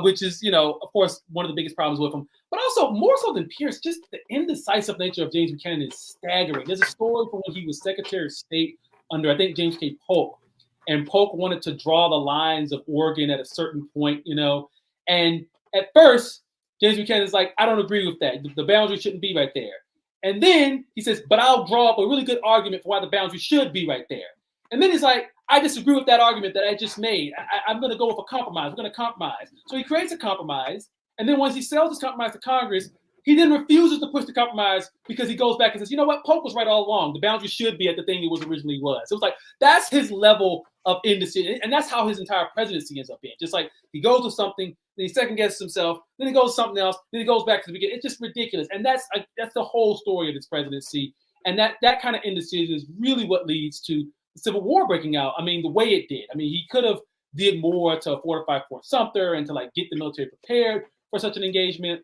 which is, you know, of course, one of the biggest problems with him. But also, more so than Pierce, just the indecisive nature of James Buchanan is staggering. There's a story from when he was Secretary of State under, I think, James K. Polk, and Polk wanted to draw the lines of Oregon at a certain point, you know, and at first, James Buchanan is like, I don't agree with that. The boundary shouldn't be right there. And then he says, but I'll draw up a really good argument for why the boundary should be right there. And then he's like, I disagree with that argument that I just made. I'm going to go with a compromise. We're going to compromise. So he creates a compromise. And then once he sells his compromise to Congress, he then refuses to push the compromise because he goes back and says, you know what? Polk was right all along. The boundary should be at the thing it was originally was. So it was like, that's his level of indecision. And that's how his entire presidency ends up being. Just like he goes with something, then he second guesses himself, then he goes to something else, then he goes back to the beginning. It's just ridiculous. And that's the whole story of his presidency. And that kind of indecision is really what leads to the Civil War breaking out. I mean, the way it did. I mean, he could have did more to fortify Fort Sumter and to like get the military prepared for such an engagement.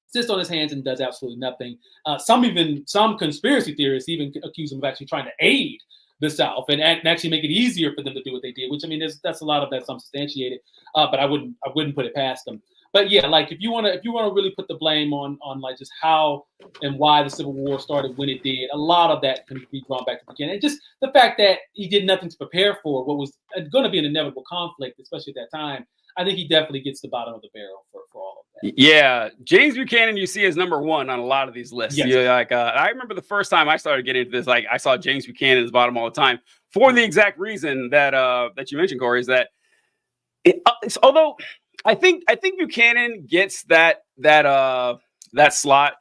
Sits on his hands and does absolutely nothing. Some conspiracy theorists even accuse him of actually trying to aid the South and actually make it easier for them to do what they did. Which, I mean, that's a lot of that's unsubstantiated. But I wouldn't put it past them. But yeah, like if you want to really put the blame on like just how and why the Civil War started when it did, a lot of that can be drawn back to the beginning. And just the fact that he did nothing to prepare for what was going to be an inevitable conflict, especially at that time. I think he definitely gets the bottom of the barrel for all of that. Yeah, James Buchanan you see as number one on a lot of these lists. Yes. Like I remember the first time I started getting into this, like I saw James Buchanan as bottom all the time for the exact reason that you mentioned, Cory, is that although I think Buchanan gets that slot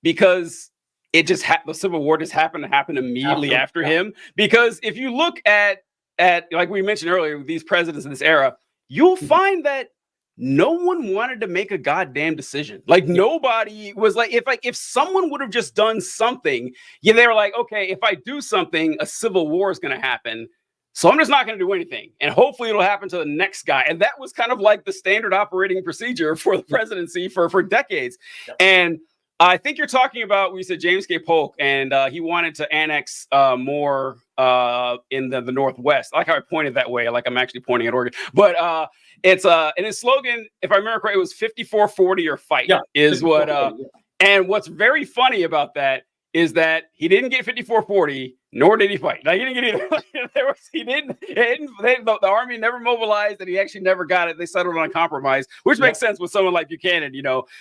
because it just the Civil War just happened to happen immediately after him. Because if you look at like we mentioned earlier, these presidents in this era, you'll find that no one wanted to make a goddamn decision. Like nobody was like, if someone would have just done something, they were like, okay, if I do something, a civil war is going to happen. So I'm just not going to do anything. And hopefully it'll happen to the next guy. And that was kind of like the standard operating procedure for the presidency for decades. Yep. And I think you're talking about, we said James K. Polk, and he wanted to annex more in the Northwest. I like how I pointed that way, like I'm actually pointing at Oregon. But it's and his slogan, if I remember correctly, it was 54-40 or fight. Yeah, is what. And what's very funny about that is that he didn't get 54-40, nor did he fight. Like, he didn't get either. The army never mobilized, and he actually never got it. They settled on a compromise, which makes sense with someone like Buchanan,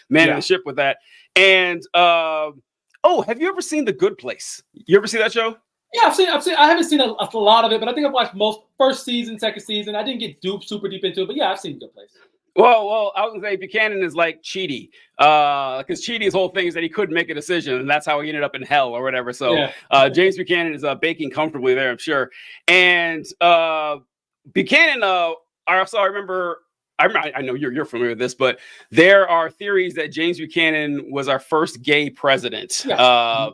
manning the ship with that. And have you ever seen The Good Place? You ever see that show? Yeah, I've seen. I haven't seen a lot of it, but I think I've watched most first season, second season. I didn't get super deep into it, but yeah, I've seen The Good Place. Well, I would say Buchanan is like Chidi, because Chidi's whole thing is that he couldn't make a decision, and that's how he ended up in hell or whatever. So James Buchanan is baking comfortably there, I'm sure. And Buchanan, I remember. I know you're familiar with this, but there are theories that James Buchanan was our first gay president. Yeah.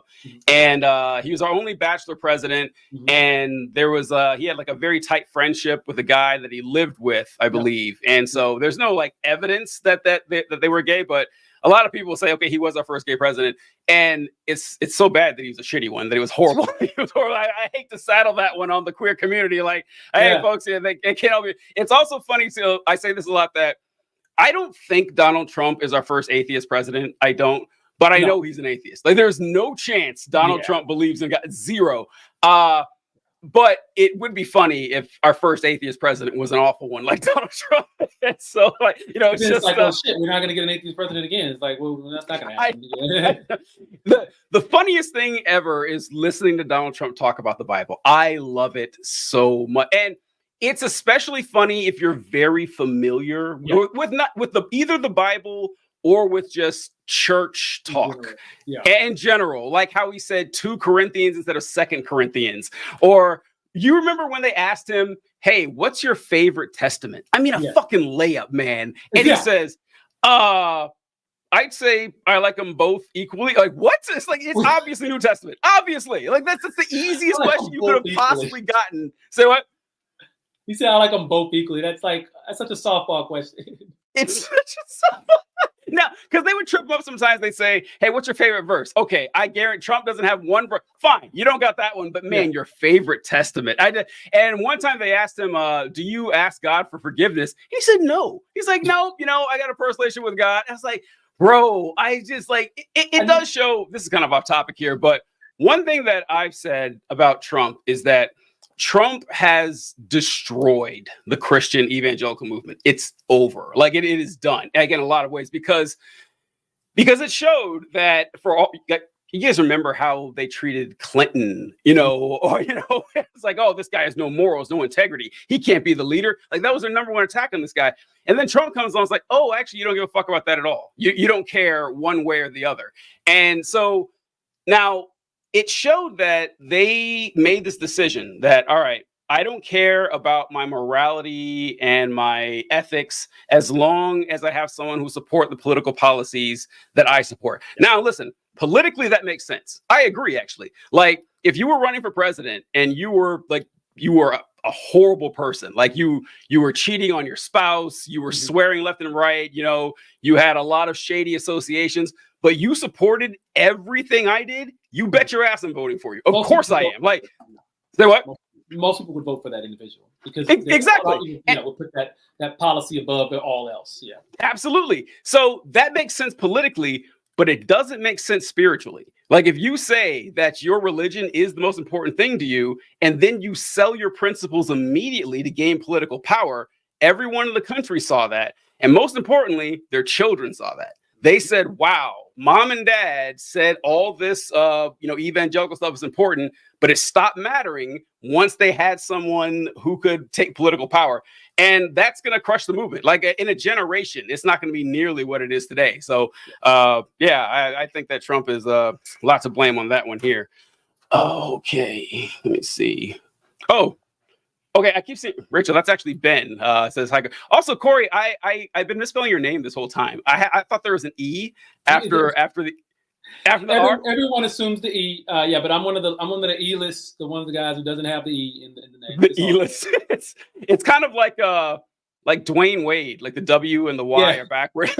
And he was our only bachelor president. Mm-hmm. And there was he had like a very tight friendship with a guy that he lived with, I believe. And so there's no like evidence that they were gay, but a lot of people say, okay, he was our first gay president. And it's so bad that he was a shitty one, that he was horrible. He was horrible. I hate to saddle that one on the queer community. Like, hey, folks, they can't help you. It's also funny, too. I say this a lot, that I don't think Donald Trump is our first atheist president. I don't. But I know he's an atheist. Like, there's no chance Donald Trump believes in God. Zero. but it would be funny if our first atheist president was an awful one like Donald Trump. So, like, it's just like, well, shit, we're not going to get an atheist president again. It's like, well, that's not going to happen. The funniest thing ever is listening to Donald Trump talk about the Bible. I love it so much, and it's especially funny if you're very familiar with either the Bible or with just church talk in general, like how he said 2 Corinthians instead of 2 Corinthians. Or you remember when they asked him, hey, what's your favorite testament? I mean, a fucking layup, man. And he says, I'd say I like them both equally. Like, what? It's like, it's obviously New Testament. Obviously. Like, that's the easiest question you could have possibly gotten. Say what? He said, I like them both equally. That's such a softball question. It's such a softball. Now, because they would trip up sometimes. They say, hey, what's your favorite verse? Okay, I guarantee Trump doesn't have one verse. Fine, you don't got that one. But man, your favorite testament. And one time they asked him, do you ask God for forgiveness? He said, no. He's like, no, I got a personal relationship with God. I was like, bro, I just like, it does show, this is kind of off topic here, but one thing that I've said about Trump is that Trump has destroyed the Christian evangelical movement. It's over. Like it is done. Again, a lot of ways because it showed that for all, you guys remember how they treated Clinton, it's like, oh, this guy has no morals, no integrity. He can't be the leader. Like that was their number one attack on this guy. And then Trump comes along, it's like, oh, actually, you don't give a fuck about that at all. You don't care one way or the other. And so now, it showed that they made this decision that, all right, I don't care about my morality and my ethics as long as I have someone who support the political policies that I support. Now, listen, politically, that makes sense. I agree, actually. Like, if you were running for president and you were a horrible person, like you were cheating on your spouse, you were swearing left and right, you had a lot of shady associations, but you supported everything I did, you bet your ass I'm voting for you. Of course I am. Like, say what? Most people would vote for that individual because exactly would put that policy above all else. Yeah, absolutely. So that makes sense politically, but it doesn't make sense spiritually. Like if you say that your religion is the most important thing to you, and then you sell your principles immediately to gain political power, everyone in the country saw that. And most importantly, their children saw that. They said, wow, mom and dad said all this, evangelical stuff is important, but it stopped mattering once they had someone who could take political power. And that's going to crush the movement. Like in a generation, it's not going to be nearly what it is today. So, I think that Trump is lots of blame on that one here. Okay, let me see. Oh, okay, I keep seeing Rachel. That's actually Ben. Says hi. Also, Cory, I've been misspelling your name this whole time. I thought there was an E after the R. Everyone assumes the E. But I'm one of the E list. One of the guys who doesn't have the E in the name. The E list. It's kind of like Dwayne Wade, like the W and the Y are backward,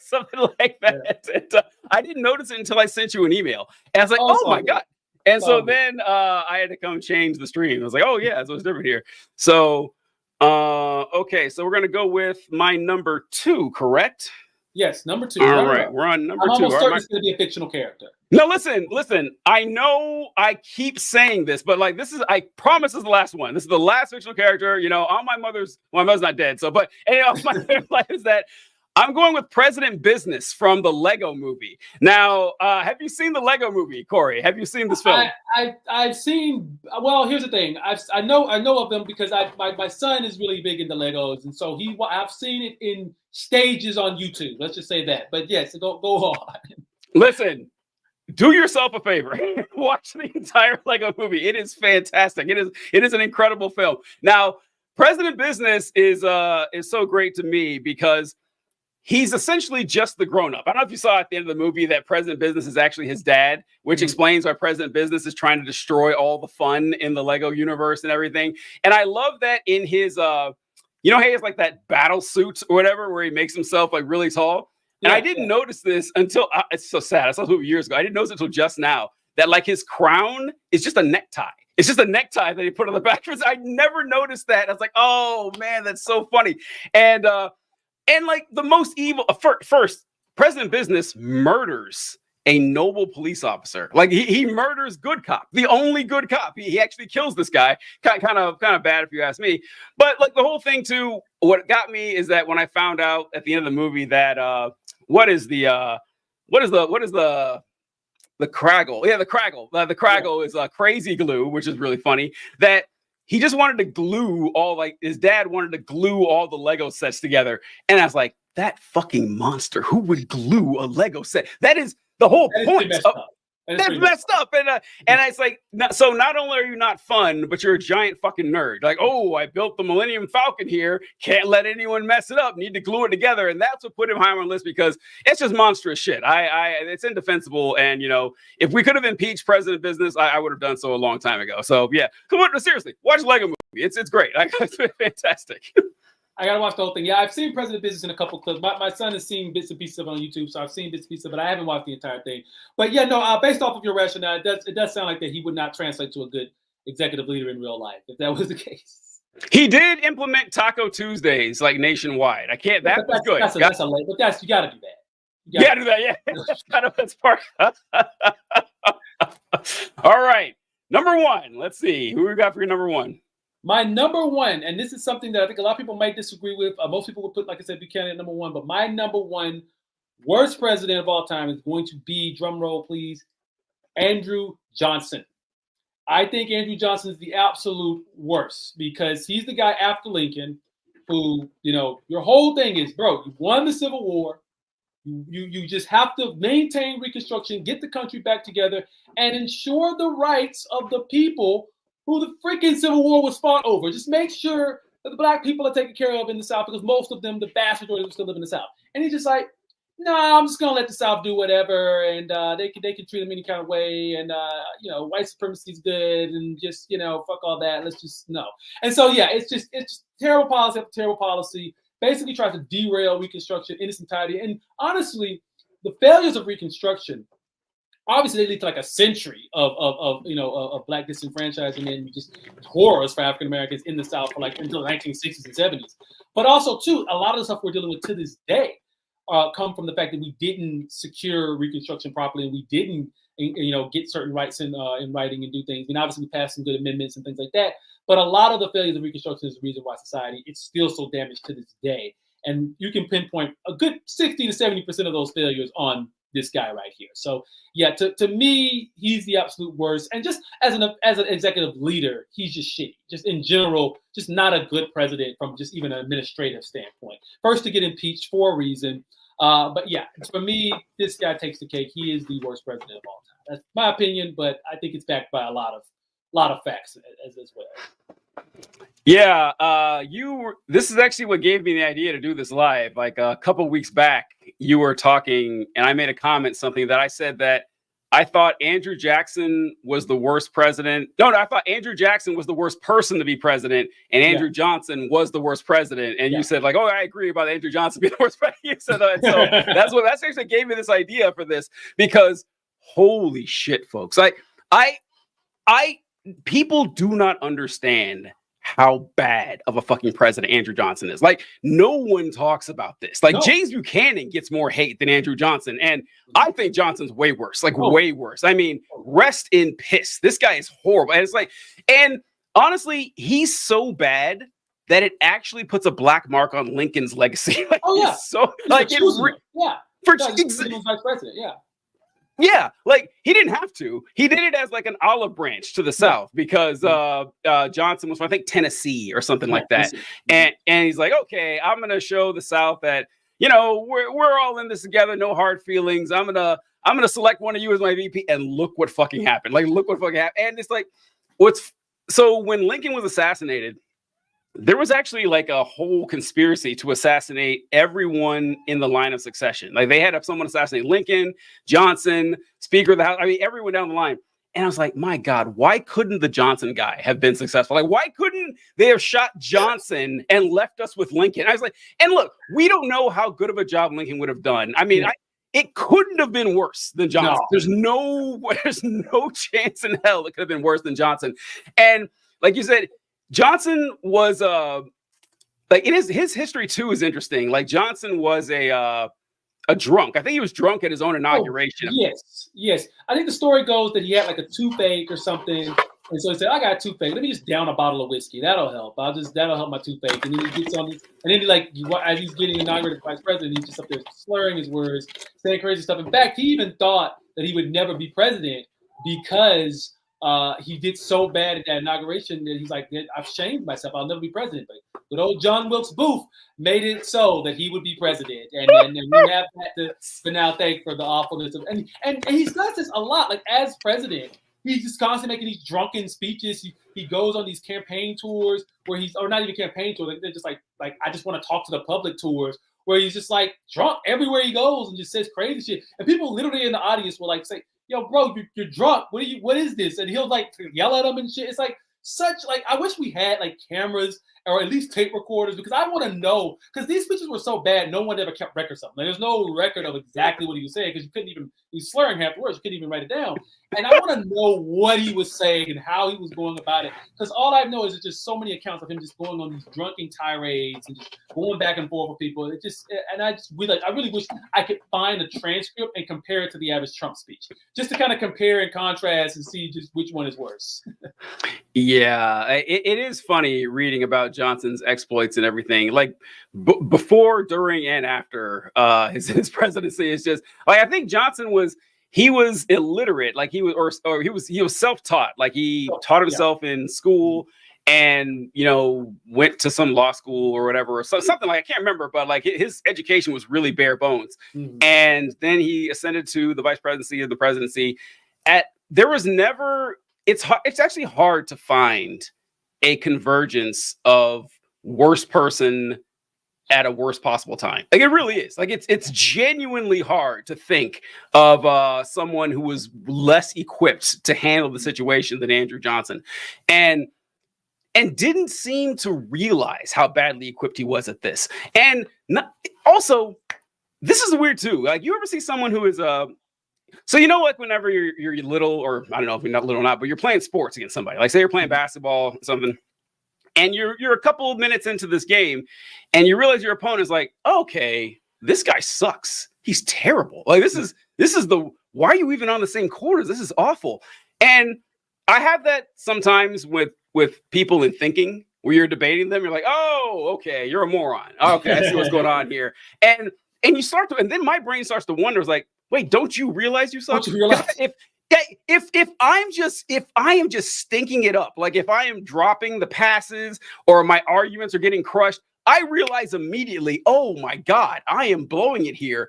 something like that. Yeah. And, I didn't notice it until I sent you an email, and I was like, oh my God. And so then I had to come change the stream. I was like, oh, yeah, so it's different here. So, okay, so we're going to go with my number 2, correct? Yes, number 2. All right, we're on number 2. I'm almost certain it's going to be a fictional character. No, listen. I know I keep saying this, but like I promise this is the last one. This is the last fictional character, on my mother's not dead. So, but my life is that I'm going with President Business from the Lego movie. Now, have you seen the Lego movie, Cory? Have you seen this film? I've seen. Well, here's the thing. I know of them because my son is really big into Legos, and so I've seen it in stages on YouTube. Let's just say that. But yes, go on. Listen, do yourself a favor. Watch the entire Lego movie. It is fantastic. It is an incredible film. Now, President Business is so great to me because he's essentially just the grown-up. I don't know if you saw at the end of the movie that President Business is actually his dad, which explains why President Business is trying to destroy all the fun in the Lego universe and everything. And I love that in his, he has like that battle suit or whatever, where he makes himself like really tall. And I didn't notice this until, it's so sad. I saw this movie years ago. I didn't notice it until just now that like his crown is just a necktie. It's just a necktie that he put on the back. I never noticed that. I was like, oh man, that's so funny. And like the most evil, first, President Business murders a noble police officer. Like he murders good cop, the only good cop. He actually kills this guy. Kind of bad if you ask me. But like the whole thing too, what got me is that when I found out at the end of the movie that what is the Craggle? Yeah, the Craggle. The Craggle is crazy glue, which is really funny. That he just wanted to glue all, like his dad wanted to glue all the Lego sets together, and I was like, that fucking monster. Who would glue a Lego set? That is the whole point. That's messed up. And it's like, so not only are you not fun, but you're a giant fucking nerd. Like, oh, I built the Millennium Falcon here. Can't let anyone mess it up. Need to glue it together. And that's what put him high on the list, because it's just monstrous shit. It's indefensible. And, you know, if we could have impeached President Business, I would have done so a long time ago. So, yeah. Come on, seriously, watch Lego Movie. It's great. It's fantastic. I gotta watch the whole thing. Yeah, I've seen President Business in a couple clips. My son has seen bits and pieces of it on YouTube, so I've seen bits and pieces, but I haven't watched the entire thing. But yeah, no, based off of your rationale, it does sound like that he would not translate to a good executive leader in real life, if that was the case. He did implement Taco Tuesdays like nationwide. I can't. That was good. That's you gotta do that. You gotta do that. Yeah, that's part. All right, number one. Let's see who we got for your number one. My number one, and this is something that I think a lot of people might disagree with. Most people would put, like I said, Buchanan at number one. But my number one worst president of all time is going to be, drum roll please, Andrew Johnson. I think Andrew Johnson is the absolute worst, because he's the guy after Lincoln who, you know, your whole thing is, bro, you won the Civil War. You just have to maintain Reconstruction, get the country back together, and ensure the rights of the people who the freaking Civil War was fought over. Just make sure that the black people are taken care of in the South, because most of them, the vast majority of them, still live in the South. And he's just like, nah, I'm just gonna let the South do whatever, and they can treat them any kind of way, and you know, white supremacy is good, and just, you know, fuck all that. Let's just no. And so yeah, it's just terrible policy after terrible policy. Basically tries to derail Reconstruction in its entirety. And honestly, the failures of Reconstruction, obviously, they lead to like a century of black disenfranchisement and just horrors for African Americans in the South for like until the 1960s and 70s. But also, too, a lot of the stuff we're dealing with to this day come from the fact that we didn't secure Reconstruction properly, and we didn't, get certain rights in writing and do things. And obviously, we passed some good amendments and things like that. But a lot of the failures of Reconstruction is the reason why society is still so damaged to this day. And you can pinpoint a good 60 to 70% of those failures on this guy right here. So yeah, to me, he's the absolute worst. And just as an executive leader, he's just shitty. Just in general, just not a good president from just even an administrative standpoint. First to get impeached for a reason. But yeah, for me, this guy takes the cake. He is the worst president of all time. That's my opinion, but I think it's backed by a lot of facts as well. Yeah, this is actually what gave me the idea to do this live. Like a couple weeks back, you were talking, and I made a comment, something that I said that I thought Andrew Jackson was the worst president. No, I thought Andrew Jackson was the worst person to be president, and Andrew Johnson was the worst president. And you said like, oh, I agree about Andrew Johnson being the worst president. You said that. So that's actually gave me this idea for this, because holy shit, folks. People do not understand how bad of a fucking president Andrew Johnson is. Like, no one talks about this. Like, James Buchanan gets more hate than Andrew Johnson. And I think Johnson's way worse, way worse. I mean, rest in piss. This guy is horrible. And it's like, and honestly, he's so bad that it actually puts a black mark on Lincoln's legacy. Like, so like, for vice president, Yeah, like he didn't have to. He did it as like an olive branch to the South, because Johnson was from, I think, Tennessee or something like that. And he's like, okay, I'm gonna show the South that, we're all in this together, no hard feelings. I'm gonna select one of you as my VP, and look what fucking happened. Like, look what fucking happened. And it's like, so when Lincoln was assassinated, there was actually like a whole conspiracy to assassinate everyone in the line of succession. Like, they had someone assassinate Lincoln, Johnson, Speaker of the House. I mean, everyone down the line. And I was like, my God, why couldn't the Johnson guy have been successful? Like, why couldn't they have shot Johnson and left us with Lincoln? I was like, and look, we don't know how good of a job Lincoln would have done. I mean, it couldn't have been worse than Johnson. No. There's no chance in hell it could have been worse than Johnson. And like you said, Johnson was like, his history too is interesting. Like, Johnson was a drunk. I think he was drunk at his own inauguration. Yes. I think the story goes that he had like a toothache or something. And so he said, I got a toothache. Let me just down a bottle of whiskey. That'll help. That'll help my toothache. And then he gets on this, and then as he's getting inaugurated as vice president, he's just up there slurring his words, saying crazy stuff. In fact, he even thought that he would never be president because he did so bad at that inauguration that he's like, I've shamed myself. I'll never be president. But old John Wilkes Booth made it so that he would be president. And we have that to now thank for the awfulness of, and he does this a lot. Like as president, he's just constantly making these drunken speeches. He goes on these campaign tours where or not even campaign tours. They're just like I just want to talk to the public tours where he's just like drunk everywhere he goes and just says crazy shit. And people literally in the audience will like say, yo, bro, you're drunk. What is this? And he'll like yell at them and shit. It's like I wish we had like cameras or at least tape recorders because I want to know, because these speeches were so bad, no one ever kept records of them. Like, there's no record of exactly what he was saying because he was slurring half the words. You couldn't even write it down. And I want to know what he was saying and how he was going about it. Because all I know is there's just so many accounts of him just going on these drunken tirades and just going back and forth with people. I really wish I could find a transcript and compare it to the average Trump speech, just to kind of compare and contrast and see just which one is worse. Yeah, it is funny reading about Johnson's exploits and everything. Like before, during, and after his presidency, is just like I think Johnson was illiterate, like he was self-taught, like he taught himself in school and went to some law school or whatever, or something like I can't remember, but like his education was really bare bones. Mm-hmm. And then he ascended to the vice presidency of the presidency. There was never. It's actually hard to find a convergence of worst person at a worst possible time. Like it really is. Like it's genuinely hard to think of someone who was less equipped to handle the situation than Andrew Johnson, and didn't seem to realize how badly equipped he was at this. And also, this is weird too. Like you ever see someone who is so like whenever you're little, or I don't know if you're not little or not, but you're playing sports against somebody. Like say you're playing basketball or something, and you're a couple of minutes into this game, and you realize your opponent is like, okay, this guy sucks. He's terrible. Like this is why are you even on the same quarters? This is awful. And I have that sometimes with people in thinking where you're debating them. You're like, oh, okay, you're a moron. Okay, I see what's going on here. And you start to, and then my brain starts to wonder, is like, wait, don't you realize you suck? If I am just stinking it up, like if I am dropping the passes or my arguments are getting crushed, I realize immediately, oh my God, I am blowing it here.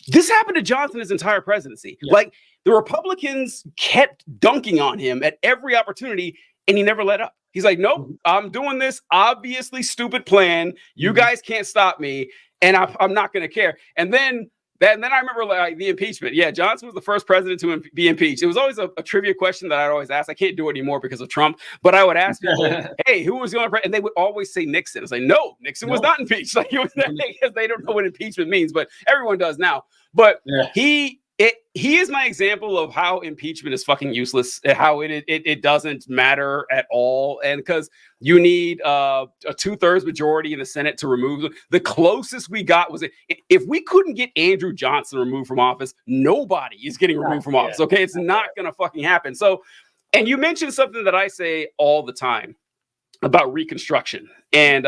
This happened to Johnson his entire presidency. Yeah. Like the Republicans kept dunking on him at every opportunity, and he never let up. He's like, nope, I'm doing this obviously stupid plan. You guys can't stop me, and I'm not going to care. And then I remember like the impeachment. Yeah, Johnson was the first president to be impeached. It was always a trivia question that I'd always ask. I can't do it anymore because of Trump, but I would ask people, hey, who was going to president? And they would always say Nixon. I was like, no, Nixon was not impeached. Like, because they don't know what impeachment means, but everyone does now. But he is my example of how impeachment is fucking useless, how it doesn't matter at all. And because you need a 2/3 majority in the Senate to remove them. The closest we got was if we couldn't get Andrew Johnson removed from office, nobody is getting removed from office. Okay, it's not going to fucking happen. So, and you mentioned something that I say all the time about Reconstruction. And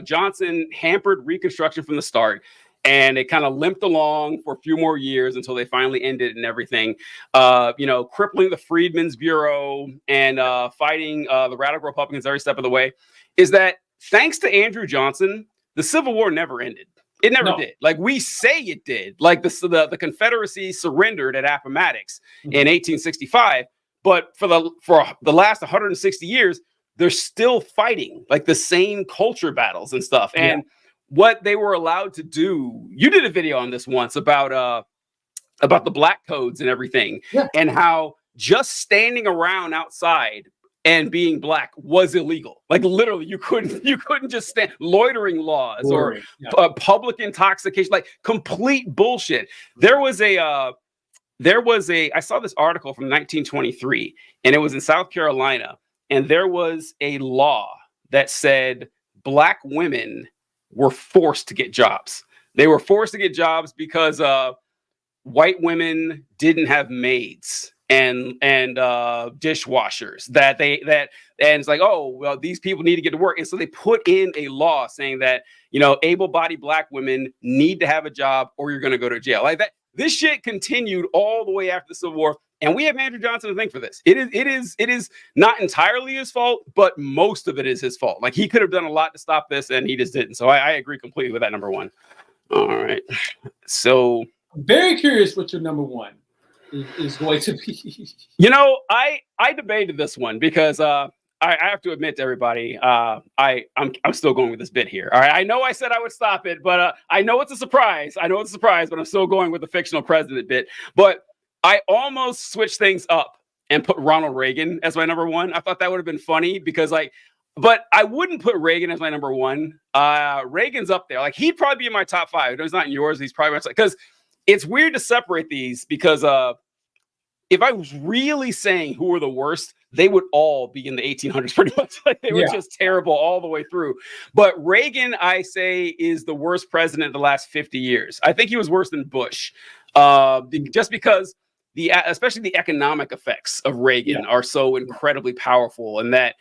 Johnson hampered Reconstruction from the start. And it kind of limped along for a few more years until they finally ended and everything, crippling the Freedmen's Bureau and fighting the radical Republicans every step of the way. Is that thanks to Andrew Johnson, the Civil War never ended. It never did. Like we say it did. Like the Confederacy surrendered at Appomattox in 1865, but for the last 160 years, they're still fighting like the same culture battles and stuff. And what they were allowed to do. You did a video on this once about the black codes and everything, and how just standing around outside and being black was illegal. Like literally, you couldn't just stand. Loitering laws or public intoxication, like complete bullshit. There was a I saw this article from 1923, and it was in South Carolina, and there was a law that said black women were forced to get jobs. They were forced to get jobs because white women didn't have maids and dishwashers and it's like, oh well, these people need to get to work, and so they put in a law saying that able-bodied Black women need to have a job or you're going to go to jail. Like that. This shit continued all the way after the Civil War, and we have Andrew Johnson to thank for this. It is not entirely his fault, but most of it is his fault. Like he could have done a lot to stop this, and he just didn't. So I agree completely with that number one. All right, so I'm very curious what your number one is going to be. I debated this one because I have to admit to everybody, I'm still going with this bit here. All right, I know I said I would stop it, but I know it's a surprise. But I'm still going with the fictional president bit. But I almost switched things up and put Ronald Reagan as my number one. I thought that would have been funny because but I wouldn't put Reagan as my number one. Reagan's up there. Like he'd probably be in my top five. He's not in yours. He's probably because it's weird to separate these because if I was really saying who were the worst, they would all be in the 1800s pretty much. Like they were just terrible all the way through. But Reagan, I say, is the worst president of the last 50 years. I think he was worse than Bush, just because especially the economic effects of Reagan are so incredibly powerful, and that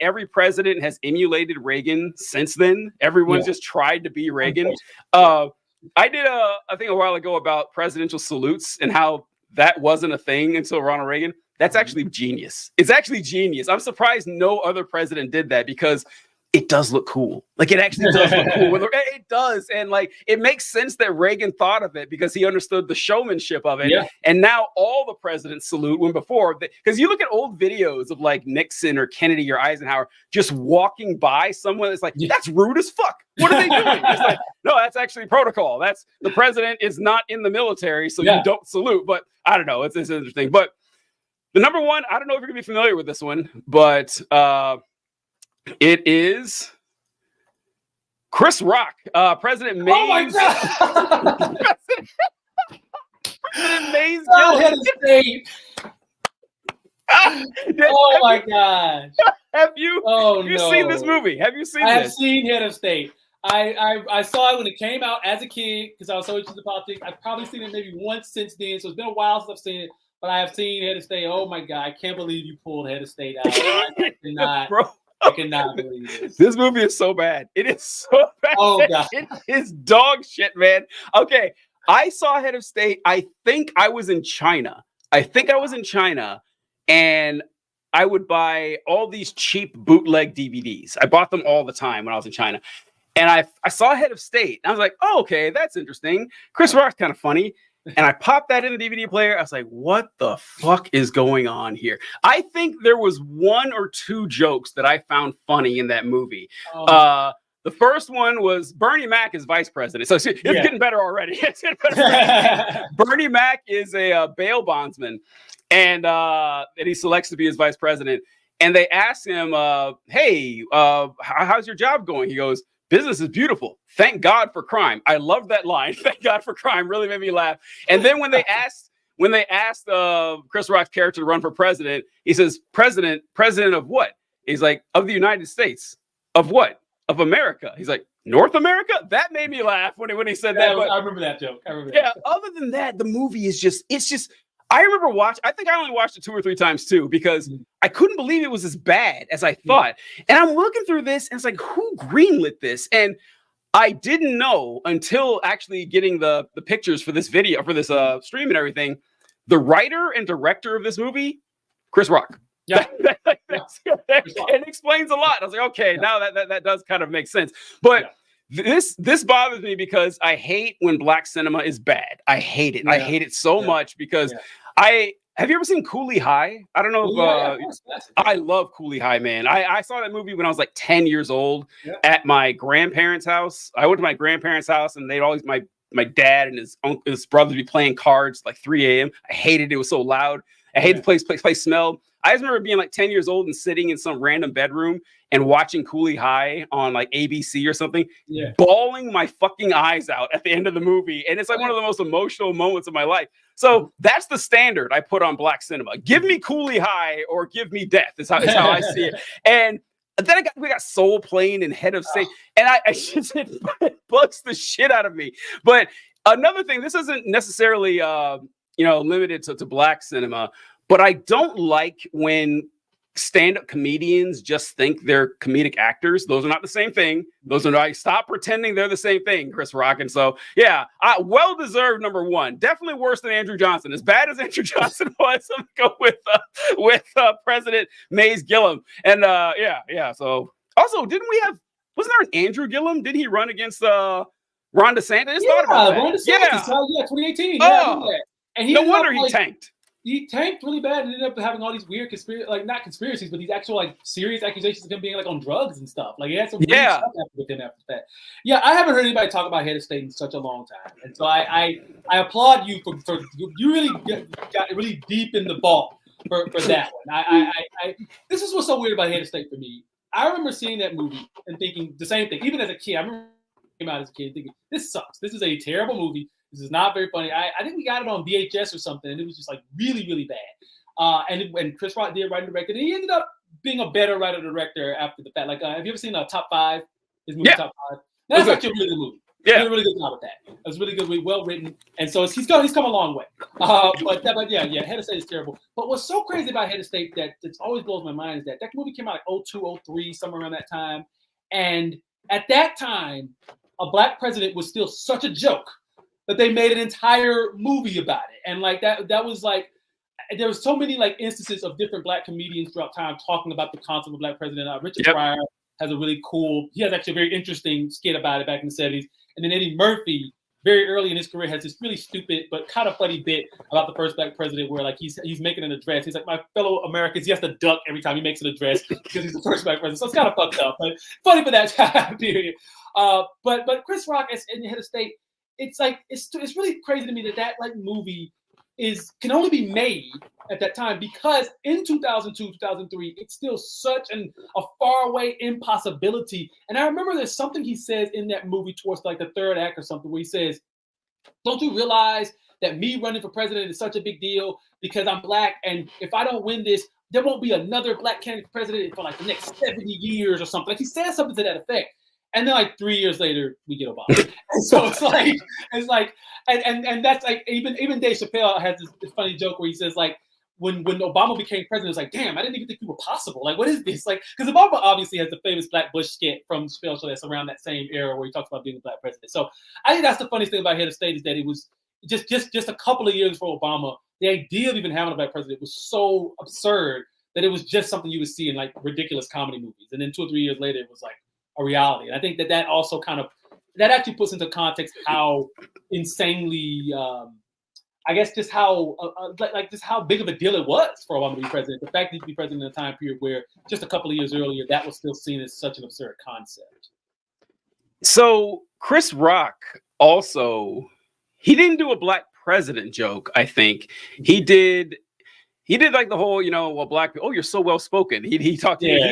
every president has emulated Reagan since then. Everyone's just tried to be Reagan. I did a thing a while ago about presidential salutes and how that wasn't a thing until Ronald Reagan. That's actually genius. It's actually genius. I'm surprised no other president did that because it does look cool. Like it actually does look cool. It does. And like, it makes sense that Reagan thought of it because he understood the showmanship of it. Yeah. And now all the presidents salute when before, because you look at old videos of like Nixon or Kennedy or Eisenhower just walking by someone. It's like, that's rude as fuck. What are they doing? It's like, no, that's actually protocol. That's the president is not in the military. So you don't salute, but I don't know. It's interesting. But the number one, I don't know if you're gonna be familiar with this one, but, it is Chris Rock, President Mays. Oh my God! President Mays. Head of state. Oh my God! Have you seen this movie? Have you seen this? I have seen Head of State. I saw it when it came out as a kid because I was so interested in politics. I've probably seen it maybe once since then, so it's been a while since I've seen it. But I have seen Head of State. Oh my God! I can't believe you pulled Head of State out. I cannot. Bro. I cannot believe this. This movie is so bad. It is so bad. Oh God. It is dog shit, man. Okay. I saw Head of State. I think I was in China. And I would buy all these cheap bootleg DVDs. I bought them all the time when I was in China. And I saw Head of State. And I was like, oh, okay, that's interesting. Chris Rock's kind of funny. And I popped that in the DVD player. I was like, what the fuck is going on here? I think there was one or two jokes that I found funny in that movie. The first one was Bernie Mac is vice president. So it's getting better already. It's getting better. Bernie Mac is a bail bondsman, and he selects to be his vice president. And they ask him, hey, how's your job going? He goes, business is beautiful. Thank God for crime. I love that line. Thank God for crime. Really made me laugh. And then when they asked Chris Rock's character to run for president, he says, President of what? He's like, of the United States. Of what? Of America. He's like, North America? That made me laugh when he said that. I remember that joke. Other than that, the movie is just, I remember I think I only watched it 2 or 3 times too, because I couldn't believe it was as bad as I thought. And I'm looking through this and it's like, who greenlit this? And I didn't know until actually getting the pictures for this video, for this stream and everything. The writer and director of this movie, Chris Rock. Yeah. It explains a lot. I was like, okay, now that does kind of make sense. But this bothers me because I hate when black cinema is bad. I hate it. I hate it so much because have you ever seen Cooley High? I don't know if I love Cooley High, man. I saw that movie when I was like 10 years old at my grandparents' house. I went to my grandparents' house and they'd always my dad and his brothers be playing cards like 3 a.m. I hated it. It was so loud. I hated the place smelled. I just remember being like 10 years old and sitting in some random bedroom and watching Cooley High on like ABC or something, bawling my fucking eyes out at the end of the movie. And it's like one of the most emotional moments of my life. So that's the standard I put on black cinema. Give me Cooley High or give me death is how I see it. And then we got Soul Plane and Head of State, and I just it bugs the shit out of me. But another thing, this isn't necessarily limited to black cinema, but I don't like when stand-up comedians just think they're comedic actors. Those are not the same thing. Those are not. Stop pretending they're the same thing, Chris Rock. And so, yeah, well-deserved number one. Definitely worse than Andrew Johnson. As bad as Andrew Johnson was, I'm going to go with President Mays Gillum. And yeah. So also, wasn't there an Andrew Gillum? Did he run against Ron DeSantis? Yeah, Ron DeSantis. Yeah, 2018. And no wonder he tanked. He tanked really bad and ended up having all these weird not conspiracies, but these actual serious accusations of him being on drugs and stuff. He had some weird stuff with him after that. Yeah, I haven't heard anybody talk about Head of State in such a long time, and so I applaud you for you really got really deep in the ball for that one. This is what's so weird about Head of State for me. I remember seeing that movie and thinking the same thing, even as a kid. I remember came out as a kid thinking this sucks. This is a terrible movie. This is not very funny. I think we got it on VHS or something, and it was just really, really bad. And Chris Rock did write and direct it, and he ended up being a better writer director after the fact. Have you ever seen Top 5? His movie Top 5. That's actually a really good movie. Yeah, he did a really good job with that. It was really good, well written, and so he's come a long way. But yeah, Head of State is terrible. But what's so crazy about Head of State that always blows my mind is that movie came out 02, 03, somewhere around that time, and at that time, a black president was still such a joke that they made an entire movie about it. And that was there was so many instances of different black comedians throughout time talking about the concept of a black president. Richard Pryor has he has actually a very interesting skit about it back in the 70s. And then Eddie Murphy, very early in his career, has this really stupid but kind of funny bit about the first black president where he's making an address. He's like, my fellow Americans, he has to duck every time he makes an address because he's the first black president. So it's kind of fucked up, but funny for that time period. But Chris Rock as in Head of State, it's really crazy to me that movie can only be made at that time because in 2002, 2003, it's still such a faraway impossibility. And I remember there's something he says in that movie towards the third act or something where he says, "Don't you realize that me running for president is such a big deal because I'm black, and if I don't win this, there won't be another black candidate for president for the next 70 years or something." He says something to that effect. And then 3 years later, we get Obama. And so it's that's even Dave Chappelle has this funny joke where he says when Obama became president, it's damn, I didn't even think you were possible. What is this? Because Obama obviously has the famous Black Bush skit from Chappelle Show that's around that same era where he talks about being a black president. So I think that's the funniest thing about Head of State is that it was just a couple of years before Obama, the idea of even having a black president was so absurd that it was just something you would see in ridiculous comedy movies. And then 2 or 3 years later, it was a reality. And I think that also that actually puts into context how insanely, just how just how big of a deal it was for Obama to be president. The fact that he could be president in a time period where just a couple of years earlier, that was still seen as such an absurd concept. So Chris Rock also, he didn't do a black president joke, I think. He did the whole, black people, you're so well spoken. He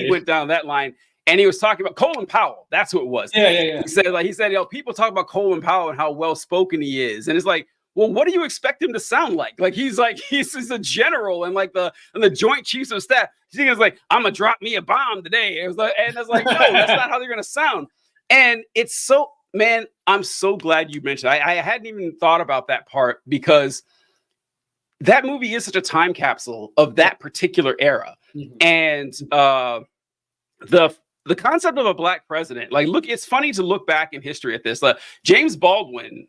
went down that line. And he was talking about Colin Powell. That's who it was. Yeah. He said, people talk about Colin Powell and how well spoken he is, and it's well, what do you expect him to sound like? He's a general and the Joint Chiefs of Staff. He was I'm gonna drop me a bomb today. It was no, that's not how they're gonna sound. And it's so, man, I'm so glad you mentioned. I hadn't even thought about that part because that movie is such a time capsule of that particular era, and the concept of a black president, it's funny to look back in history at this. James Baldwin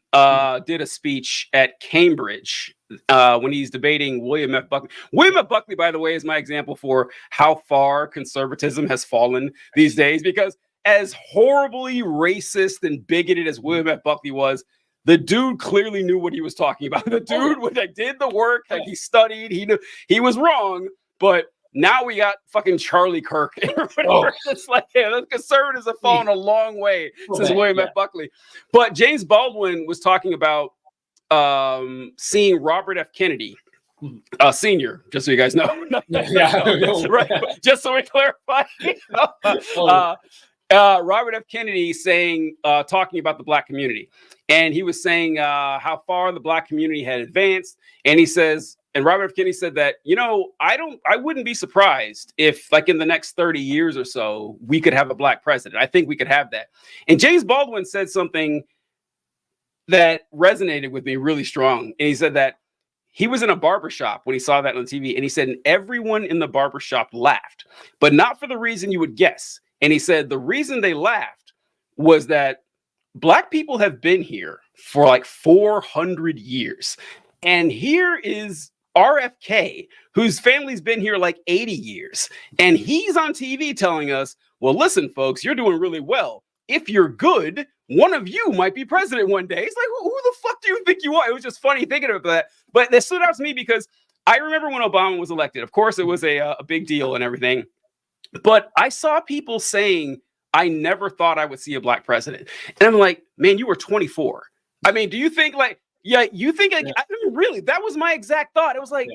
did a speech at Cambridge when he's debating William F. Buckley. William F. Buckley, by the way, is my example for how far conservatism has fallen these days, because as horribly racist and bigoted as William F. Buckley was, the dude clearly knew what he was talking about. The dude did the work, he studied, he knew he was wrong, but now we got fucking Charlie Kirk. It's the conservatives have fallen a long way since William F. Buckley. But James Baldwin was talking about seeing Robert F. Kennedy, senior, just so you guys know. Right. Just so we clarify. Robert F. Kennedy talking about the black community. And he was saying how far the black community had advanced. And he says, and Robert F. Kennedy said that, I wouldn't be surprised if, like, in the next 30 years or so, we could have a black president. I think we could have that. And James Baldwin said something that resonated with me really strong. And he said that he was in a barbershop when he saw that on TV. And he said, and everyone in the barbershop laughed, but not for the reason you would guess. And he said the reason they laughed was that black people have been here for like 400 years. And here is RFK, whose family's been here like 80 years. And he's on TV telling us, well, listen, folks, you're doing really well. If you're good, one of you might be president one day. It's like, who the fuck do you think you are? It was just funny thinking of that. But that stood out to me because I remember when Obama was elected. Of course, it was a big deal and everything. But I saw people saying, I never thought I would see a black president. And I'm like, man, you were 24. I mean, do you think you think I mean, really, that was my exact thought. It was like,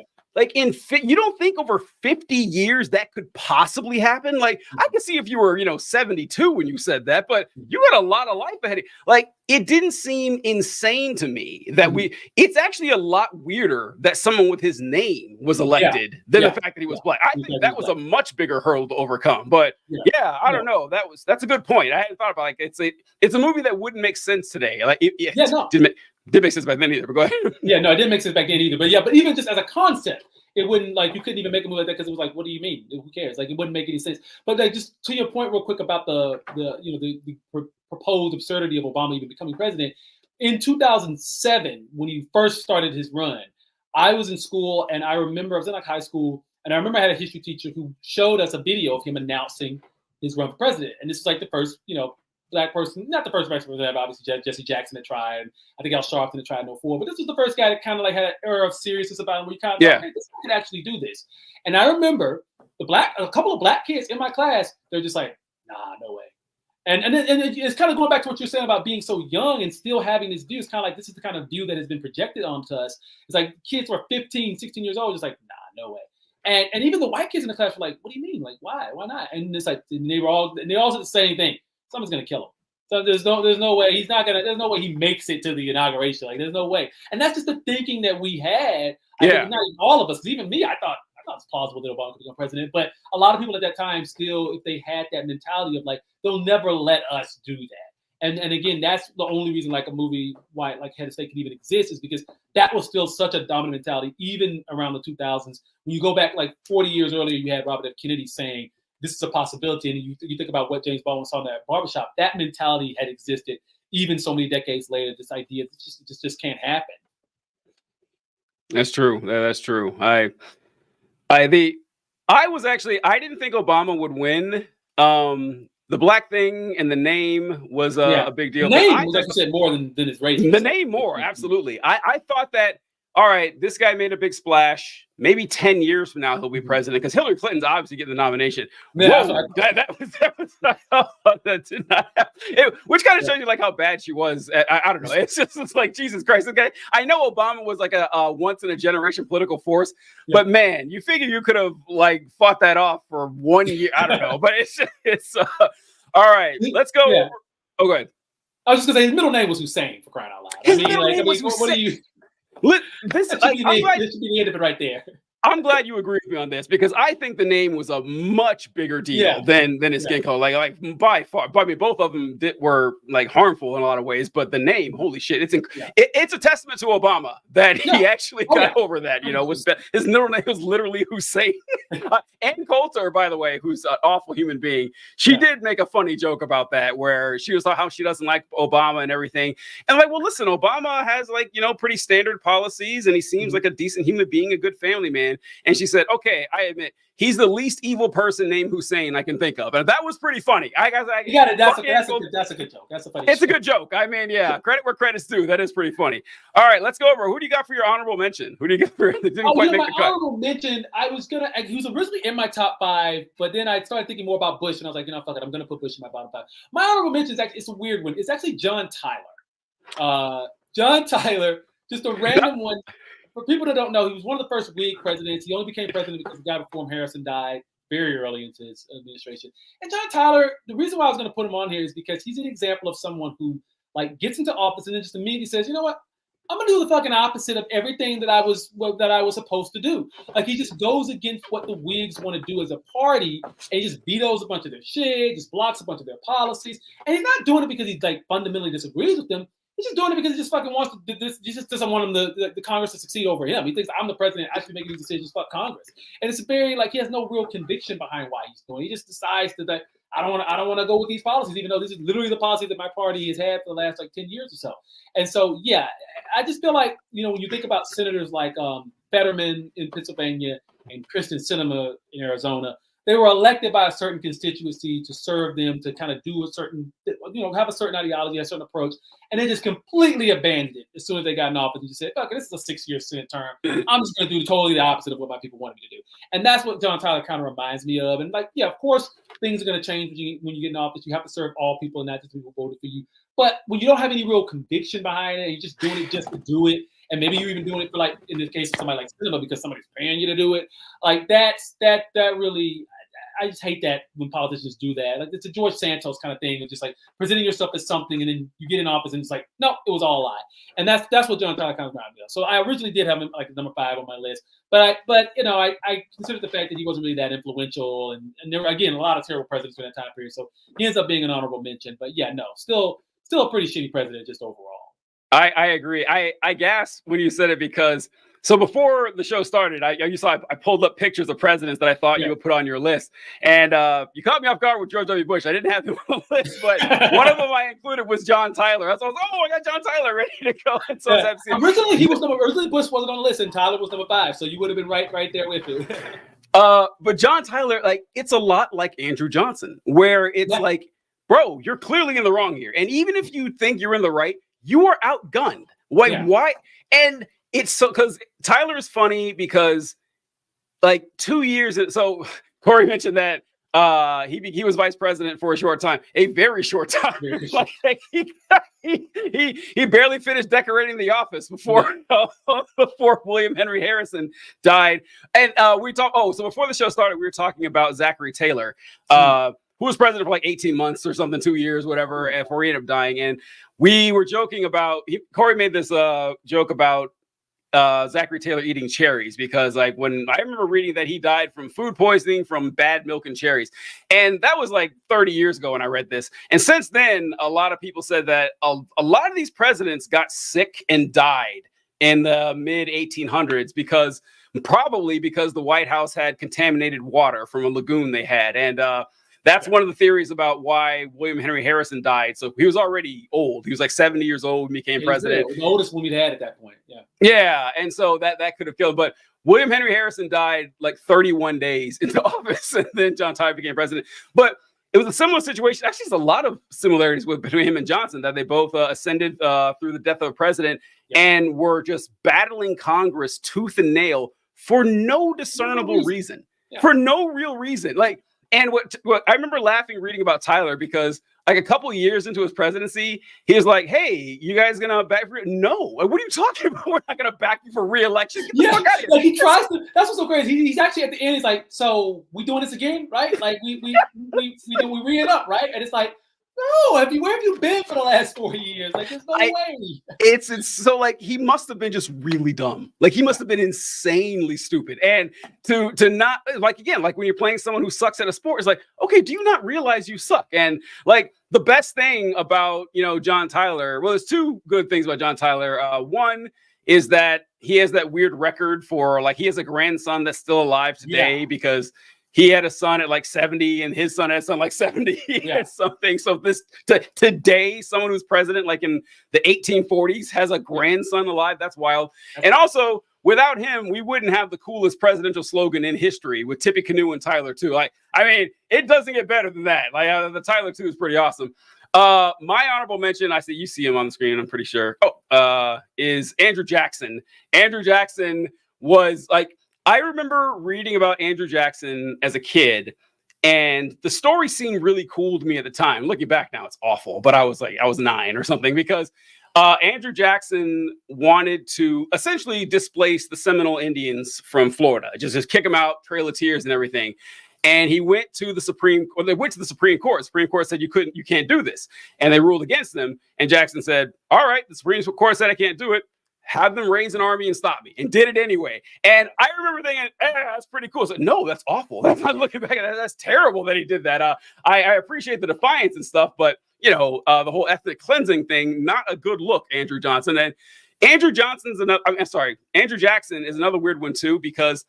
you don't think over 50 years that could possibly happen? Like, I could see if you were, 72 when you said that, but you got a lot of life ahead of you. Like, it didn't seem insane to me that it's actually a lot weirder that someone with his name was elected than the fact that he was black. I think that was a much bigger hurdle to overcome. But I don't know. That's a good point. I hadn't thought about it's a movie that wouldn't make sense today. Like, didn't make sense back then either, but go ahead. Yeah, no, it didn't make sense back then either. But even just as a concept, it wouldn't, like, you couldn't even make a movie like that because it was like, what do you mean? Who cares? Like, it wouldn't make any sense. But like, just to your point real quick about the proposed absurdity of Obama even becoming president, in 2007, when he first started his run, I was in school and I remember I was in like high school and I remember I had a history teacher who showed us a video of him announcing his run for president. And this was like the first, black person, not the first black person, obviously Jesse Jackson had tried. I think Al Sharpton had tried in 2004, but this was the first guy that kind of like had an era of seriousness about him where you kind of thought, hey, this guy could actually do this. And I remember a couple of black kids in my class, they're just like, nah, no way. And it's kind of going back to what you're saying about being so young and still having this view. It's kind of like, this is the kind of view that has been projected onto us. It's like kids who are 15, 16 years old, just like, nah, no way. And even the white kids in the class were like, what do you mean? Like, why? Why not? And it's like, they all said the same thing. Someone's going to kill him. So there's no way there's no way he makes it to the inauguration. Like, there's no way. And that's just the thinking that we had. I think not even all of us, even me, I thought it's plausible that Obama could become president. But a lot of people at that time still, if they had that mentality of like, they'll never let us do that. And again, that's the only reason like a movie like Head of State can even exist, is because that was still such a dominant mentality, even around the 2000s. When you go back like 40 years earlier, you had Robert F. Kennedy saying, this is a possibility. And you think about what James Baldwin saw in that barbershop, that mentality had existed even so many decades later. This idea just can't happen. That's true. That's true. I didn't think Obama would win. The black thing and the name was a big deal. The name was, like you said, more than his race. The name more, absolutely. I thought that, all right, this guy made a big splash. Maybe 10 years from now, he'll be president, because Hillary Clinton's obviously getting the nomination. Yeah, that did not happen. Which kind of shows you like how bad she was. I don't know. It's like, Jesus Christ. Okay, I know Obama was like a once in a generation political force, but man, you figure you could have like fought that off for 1 year. I don't know, but it's all right. Let's go. Yeah. Oh, go ahead. I was just gonna say his middle name was Hussein, for crying out loud. What are you? This should be the end of it right there. I'm glad you agree with me on this, because I think the name was a much bigger deal than his skin color. Like by far. I mean, both of them were like harmful in a lot of ways, but the name, holy shit, it's a testament to Obama that he actually got over that. His middle name was literally Hussein. Ann Coulter, by the way, who's an awful human being, she did make a funny joke about that, where she was like how she doesn't like Obama and everything. And like, well, listen, Obama has like, pretty standard policies, and he seems like a decent human being, a good family man. And she said, okay, I admit, he's the least evil person named Hussein I can think of. And that was pretty funny. You got it. That's a good joke. That's a funny It's a good joke. I mean, credit where credit's due. That is pretty funny. All right, let's go over. Who do you got for your honorable mention? Who do you get for that didn't quite make the cut? Honorable mention, he was originally in my top 5, but then I started thinking more about Bush, and I was like, fuck it, I'm going to put Bush in my bottom 5. My honorable mention it's a weird one. It's actually John Tyler. John Tyler, just a random one. For people that don't know, he was one of the first Whig presidents. He only became president because the guy before him, Harrison, died very early into his administration. And John Tyler, the reason why I was going to put him on here is because he's an example of someone who like gets into office and then just immediately says, you know what? I'm gonna do the fucking opposite of everything that I was supposed to do. Like he just goes against what the Whigs want to do as a party, and he just vetoes a bunch of their shit, just blocks a bunch of their policies, and he's not doing it because he like fundamentally disagrees with them. He's just doing it because he just fucking wants to. He just doesn't want the Congress to succeed over him. He thinks I'm the president, I should make these decisions. Fuck Congress, and it's very like he has no real conviction behind why he's doing it. He just decides that I don't want to go with these policies, even though this is literally the policy that my party has had for the last like 10 years or so. And so, yeah, I just feel like, when you think about senators like Fetterman in Pennsylvania and Kristen Sinema in Arizona, they were elected by a certain constituency to serve them, to kind of do a certain, have a certain ideology, a certain approach, and they just completely abandoned it as soon as they got in office and just said, okay, this is a 6-year Senate term. I'm just going to do totally the opposite of what my people wanted me to do. And that's what John Tyler kind of reminds me of. And like, yeah, of course, things are going to change when you get in office. You have to serve all people and not just people who voted for you. But when you don't have any real conviction behind it, and you're just doing it just to do it, and maybe you're even doing it for like, in the case of somebody like Sinema, because somebody's paying you to do it, like that really, I just hate that when politicians do that. Like it's a George Santos kind of thing of just like presenting yourself as something, and then you get in office and it's like, no, it was all a lie. And that's what John Tyler kind of reminded me of. So I originally did have him like number 5 on my list, but I considered the fact that he wasn't really that influential, and there were again a lot of terrible presidents during that time period. So he ends up being an honorable mention. But yeah, no, still a pretty shitty president just overall. I agree. I gasped when you said it because so before the show started, you saw I pulled up pictures of presidents that I thought you would put on your list, and you caught me off guard with George W. Bush. I didn't have him on the list, but one of them I included was John Tyler. I was I got John Tyler ready to go. And so originally Bush wasn't on the list, and Tyler was number 5, so you would have been right there with him. But John Tyler, like it's a lot like Andrew Johnson, where it's like, bro, you're clearly in the wrong here, and even if you think you're in the right, you are outgunned. Why? And it's so because Tyler is funny because like 2 years. So Cory mentioned that he was vice president for a short time, a very short time. Like, he barely finished decorating the office before William Henry Harrison died. And we talked. So before the show started, we were talking about Zachary Taylor, who was president for like 18 months or something, 2 years, whatever, before he ended up dying. And we were joking about Cory made this joke about Zachary Taylor eating cherries, because like when I remember reading that he died from food poisoning from bad milk and cherries, and that was like 30 years ago when I read this. And since then, a lot of people said that a lot of these presidents got sick and died in the mid 1800s probably because the White House had contaminated water from a lagoon they had, and that's one of the theories about why William Henry Harrison died. So he was already old. He was like 70 years old when he became president. The oldest one we'd had at that point. Yeah. Yeah. And so that could have killed. But William Henry Harrison died like 31 days into office, and then John Tyler became president. But it was a similar situation. Actually, there's a lot of similarities between him and Johnson, that they both ascended through the death of a president and were just battling Congress tooth and nail for no discernible reason. Yeah. For no real reason. Like, and what I remember laughing reading about Tyler, because like a couple of years into his presidency, he was like, "Hey, you guys gonna back for it?" No, what are you talking about? We're not gonna back you for re-election. Get the fuck out of here. Like he tries to. That's what's so crazy. He's actually at the end. He's like, "So we doing this again, right? Like we re it up, right?" And it's like, no, where have you been for the last 4 years? Like, there's no way. It's so like he must have been just really dumb. Like he must have been insanely stupid. And to not like, again, like when you're playing someone who sucks at a sport, it's like, okay, do you not realize you suck? And like the best thing about John Tyler, well, there's two good things about John Tyler. One is that he has that weird record for like he has a grandson that's still alive today because he had a son at like 70, and his son had a son like 70 or something. So today, someone who's president like in the 1840s has a grandson alive. That's wild. And also, without him, we wouldn't have the coolest presidential slogan in history with Tippecanoe and Tyler too. Like, I mean, it doesn't get better than that. Like the Tyler too is pretty awesome. My honorable mention, I see you see him on the screen, I'm pretty sure. Is Andrew Jackson. Andrew Jackson was like, I remember reading about Andrew Jackson as a kid, and the story seemed really cool to me at the time. Looking back now, it's awful, but I was 9 or something, because Andrew Jackson wanted to essentially displace the Seminole Indians from Florida, just kick them out, Trail of Tears and everything. And he went to the Supreme Court. They went to the Supreme Court. The Supreme Court said you can't do this, and they ruled against them. And Jackson said, "All right, the Supreme Court said I can't do it. have them raise an army and stop me, and did it anyway. And I remember thinking, that's pretty cool. So no, that's awful. That's not looking back at that. That's terrible that he did that. I appreciate the defiance and stuff, but the whole ethnic cleansing thing, not a good look, Andrew Johnson. And Andrew Jackson is another weird one too, because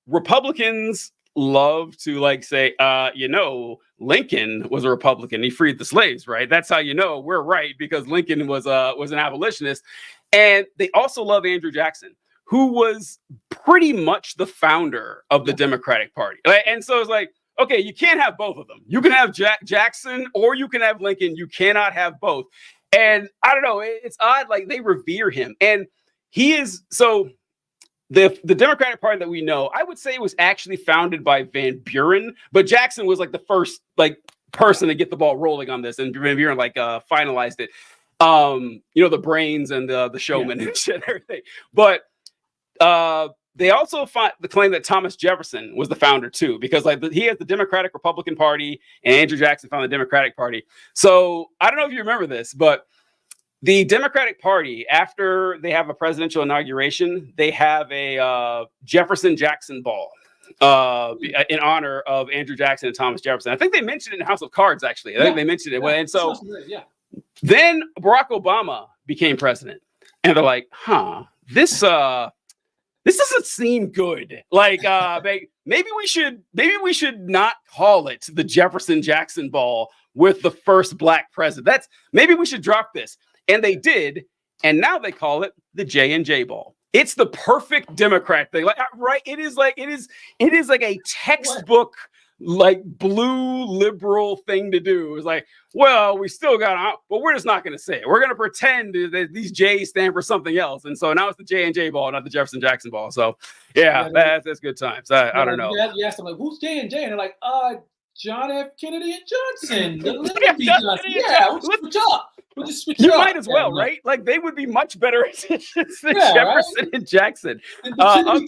Republicans love to say, Lincoln was a Republican. He freed the slaves, right? That's how we're right, because Lincoln was an abolitionist. And they also love Andrew Jackson, who was pretty much the founder of the Democratic Party. And so it's like, okay, you can't have both of them. You can have Jackson or you can have Lincoln. You cannot have both. And I don't know, it's odd. Like, they revere him, and he is so. The Democratic Party that we know, I would say, was actually founded by Van Buren, but Jackson was the first person to get the ball rolling on this, and Van Buren finalized it. The brains and the showman and shit, everything. But they also claim that Thomas Jefferson was the founder too, because he has the Democratic Republican Party, and Andrew Jackson founded the Democratic Party. So I don't know if you remember this, but the Democratic Party, after they have a presidential inauguration, they have a Jefferson-Jackson ball in honor of Andrew Jackson and Thomas Jefferson. I think they mentioned it in House of Cards, actually. I think they mentioned it. And so then Barack Obama became president. And they're like, this doesn't seem good. Maybe we should not call it the Jefferson-Jackson ball with the first black president. Maybe we should drop this. And they did, and now they call it the J&J ball. It's the perfect Democrat thing, right? It is like a textbook blue liberal thing to do. It's like, well, we still got, but we're just not going to say it. We're going to pretend that these J's stand for something else, and so now it's the J&J ball, not the Jefferson Jackson ball. So that's good times. I don't know. You asked them who's J&J, and they're like, John F. Kennedy and Johnson. We'll just switch up. Might as well, right? They would be much better additions than Jefferson and Jackson. And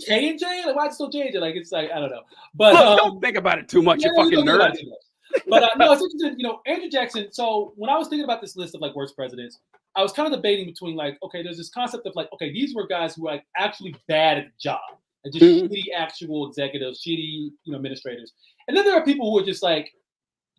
J&J? Why it's still J&J? I don't know. But look, don't think about it too much, you fucking nerd. But no, it's interesting. Andrew Jackson. So when I was thinking about this list of worst presidents, I was kind of debating between there's this concept of these were guys who were actually bad at the job, and just shitty actual executives, shitty administrators. And then there are people who are just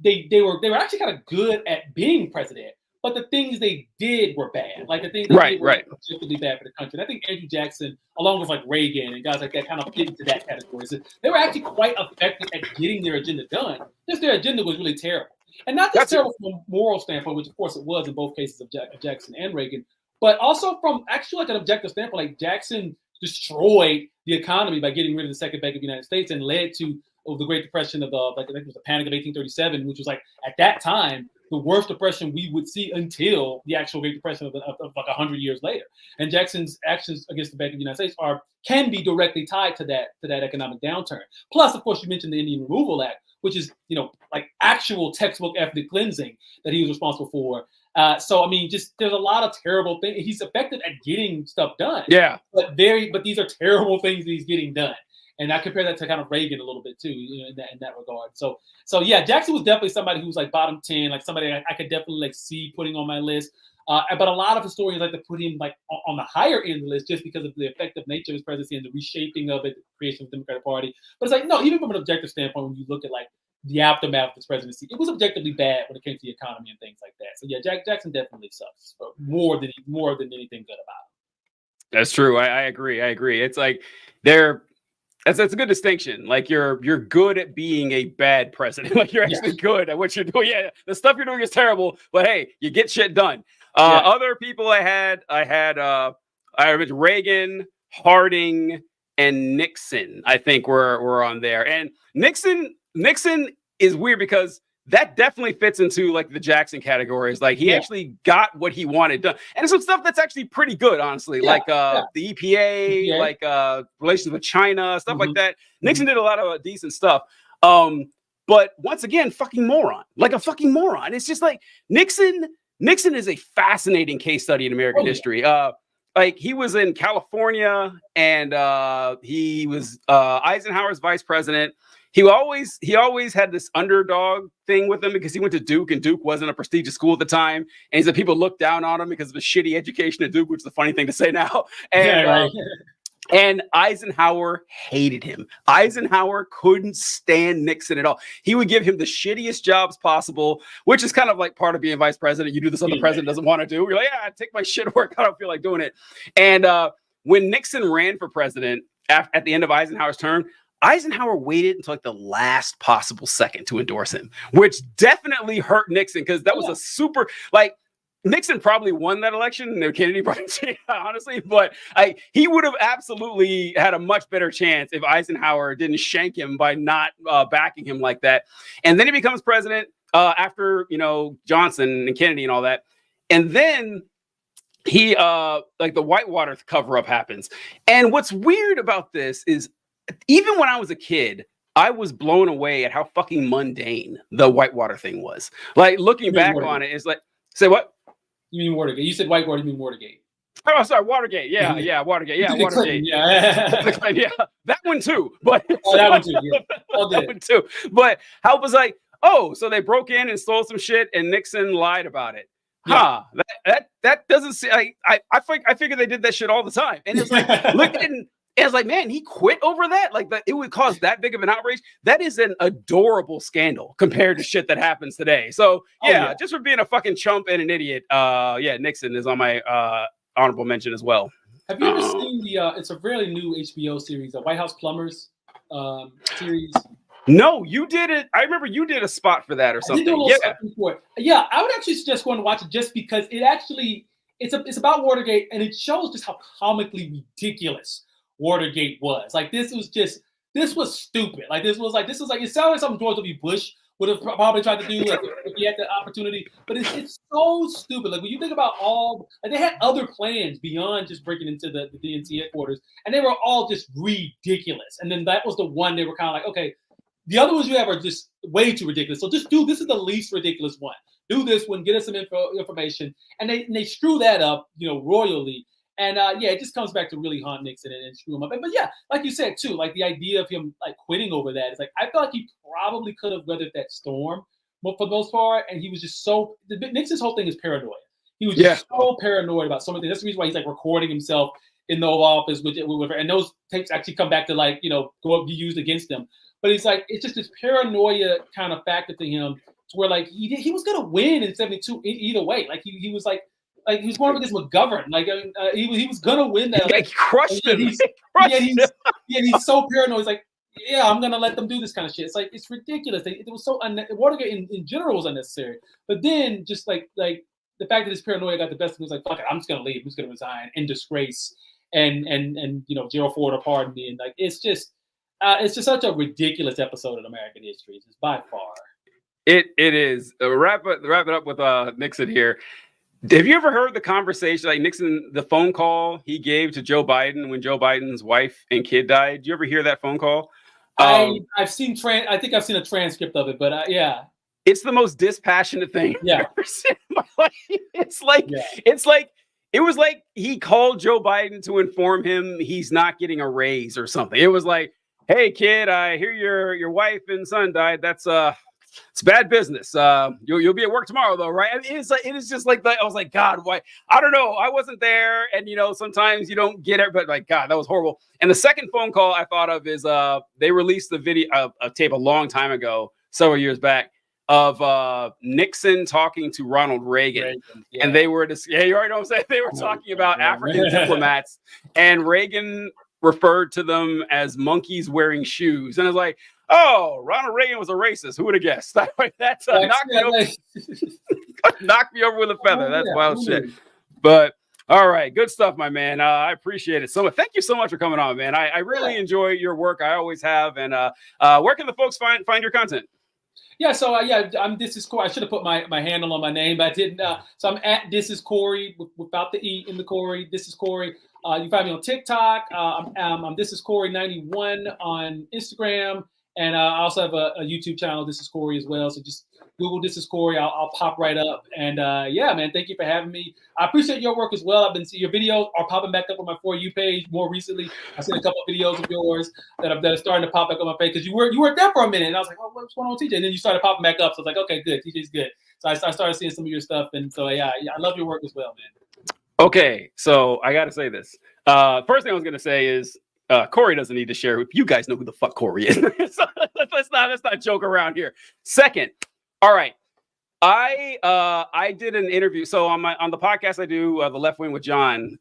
they were actually kind of good at being president, but the things they did were bad. The things they did were particularly bad for the country. And I think Andrew Jackson, along with Reagan and guys like that, kind of fit into that category. So they were actually quite effective at getting their agenda done. Just their agenda was really terrible. And not just terrible from a moral standpoint, which of course it was in both cases of Jackson and Reagan, but also from actually an objective standpoint. Jackson destroyed the economy by getting rid of the Second Bank of the United States and led to the Great Depression of I think it was the Panic of 1837, which was at that time the worst depression we would see until the actual Great Depression of 100 years later. And Jackson's actions against the Bank of the United States can be directly tied to that economic downturn. Plus, of course, you mentioned the Indian Removal Act, which is actual textbook ethnic cleansing that he was responsible for. So there's a lot of terrible things. He's effective at getting stuff done. Yeah. But these are terrible things that he's getting done. And I compare that to kind of Reagan a little bit too, in that regard. So yeah, Jackson was definitely somebody who was bottom 10, somebody I could definitely see putting on my list. But a lot of historians like to put him on the higher end of the list just because of the effective nature of his presidency and the reshaping of it, the creation of the Democratic Party. But it's no, even from an objective standpoint, when you look at the aftermath of his presidency, it was objectively bad when it came to the economy and things like that. So yeah, Jackson definitely sucks more than anything good about him. That's true. I agree. It's That's a good distinction. You're good at being a bad president. You're actually good at what you're doing. Yeah, the stuff you're doing is terrible, but hey, you get shit done. Other people I mentioned Reagan, Harding, and Nixon. I think were on there. And Nixon is weird because that definitely fits into the Jackson categories. He actually got what he wanted done, and some stuff that's actually pretty good, honestly. The EPA, relations with China, stuff like that. Nixon did a lot of decent stuff. But once again, fucking moron, a fucking moron. It's just Nixon is a fascinating case study in American history. He was in California, and he was Eisenhower's vice president. he always had this underdog thing with him because he went to Duke and Duke wasn't a prestigious school at the time. And he said people looked down on him because of the shitty education at Duke, which is a funny thing to say now. And, right. And Eisenhower hated him. Eisenhower couldn't stand Nixon at all. He would give him the shittiest jobs possible, which is kind of like part of being vice president. You do this the president doesn't want to do. You're like, yeah, take my shit work. I don't feel like doing it. And when Nixon ran for president at the end of Eisenhower's term, Eisenhower waited until like the last possible second to endorse him, which definitely hurt Nixon because that was a super like. Nixon probably won that election. Kennedy probably, honestly, but he would have absolutely had a much better chance if Eisenhower didn't shank him by not backing him like that. And then he becomes president after, Johnson and Kennedy and all that. And then he, like the Whitewater cover-up happens. And what's weird about this is even when I was a kid, I was blown away at how fucking mundane the Whitewater thing was. Like looking back on it, it's like, say what? You mean Watergate? You said Whitewater, you mean Watergate. Oh, sorry, Watergate. Yeah, Watergate. Yeah, Watergate. Yeah, that one too. But that one too. Yeah. That one too. But how it was like, so they broke in and stole some shit, and Nixon lied about it. Yeah. That doesn't seem like I figured they did that shit all the time, and it's like looking. And it's like, man, he quit over that? Like, it would cause that big of an outrage? That is an adorable scandal compared to shit that happens today. So, just for being a fucking chump and an idiot, Nixon is on my honorable mention as well. Have you ever seen it's a fairly new HBO series, the White House Plumbers series? No, you did it. I remember you did a spot for that or something. For it. Yeah, I would actually suggest going to watch it just because it actually, it's about Watergate, and it shows just how comically ridiculous Watergate was. Like this was stupid. Like this was like it sounded like something George W. Bush would have probably tried to do, like if he had the opportunity. But it's so stupid. Like when you think about they had other plans beyond just breaking into the DNC headquarters, and they were all just ridiculous. And then that was the one they were kind of like, okay, the other ones you have are just way too ridiculous. So just do this is the least ridiculous one. Do this one, get us some information, and they screw that up, royally. And it just comes back to really haunt Nixon and screw him up. But yeah, like you said too, like the idea of him like quitting over that, it's like I feel like he probably could have weathered that storm, but for the most part, and he was just Nixon's whole thing is paranoia. He was just so paranoid about so many things. That's the reason why he's like recording himself in the Oval Office with and those tapes actually come back to like go up be used against him. But he's like it's just this paranoia kind of factor to him, to where like he was gonna win in '72 either way. Like he was like. Like he was going up against McGovern. Like he was gonna win that. He crushed him. He's so paranoid. He's like, I'm gonna let them do this kind of shit. It's like it's ridiculous. It was so Watergate in general was unnecessary. But then just like the fact that his paranoia got the best of him, was like, fuck it, I'm just gonna leave. I'm just gonna resign in disgrace. And Gerald Ford will pardon me. And like it's just such a ridiculous episode of American history. It's by far. It is. Wrap it up with Nixon here. Have you ever heard the conversation, like Nixon, the phone call he gave to Joe Biden when Joe Biden's wife and kid died? Did you ever hear that phone call? I've seen I think I've seen a transcript of it, but yeah. It's the most dispassionate thing I've ever seen in my life. It was like he called Joe Biden to inform him he's not getting a raise or something. It was like, hey kid, I hear your wife and son died. That's it's bad business. You'll be at work tomorrow though, right? I mean, it is just like that. I was like, God, why? I don't know. I wasn't there, and sometimes you don't get it, but like, God, that was horrible. And the second phone call I thought of is they released the video a tape a long time ago, several years back, of Nixon talking to Ronald Reagan. And they were just you already know what I'm saying. They were talking about African diplomats, and Reagan referred to them as monkeys wearing shoes, and I was like, oh, Ronald Reagan was a racist. Who would have guessed? That's knocked me over with a feather. That's wild shit. But all right, good stuff, my man. I appreciate it so much. Thank you so much for coming on, man. I really enjoy your work. I always have. And where can the folks find your content? Yeah, so This Is Cory. I should have put my handle on my name, but I didn't. So I'm at This Is Cory without the E in the Cory. This Is Cory. You can find me on TikTok. I'm This Is Cory 91 on Instagram. And I also have a YouTube channel. This is Cory as well. So just Google This is Cory. I'll pop right up. And yeah, man, thank you for having me. I appreciate your work as well. I've been seeing your videos are popping back up on my For You page more recently. I've seen a couple of videos of yours that are starting to pop back on my page because you were there for a minute. And I was like, oh, what's going on with TJ? And then you started popping back up. So I was like, okay, good. TJ's good. So I started seeing some of your stuff. And so, yeah, I love your work as well, man. Okay, so I got to say this. First thing I was going to say is Cory doesn't need to share. You guys know who the fuck Cory is. So let's not joke around here. Second, all right. I did an interview. So on the podcast I do, the Left Wing with John,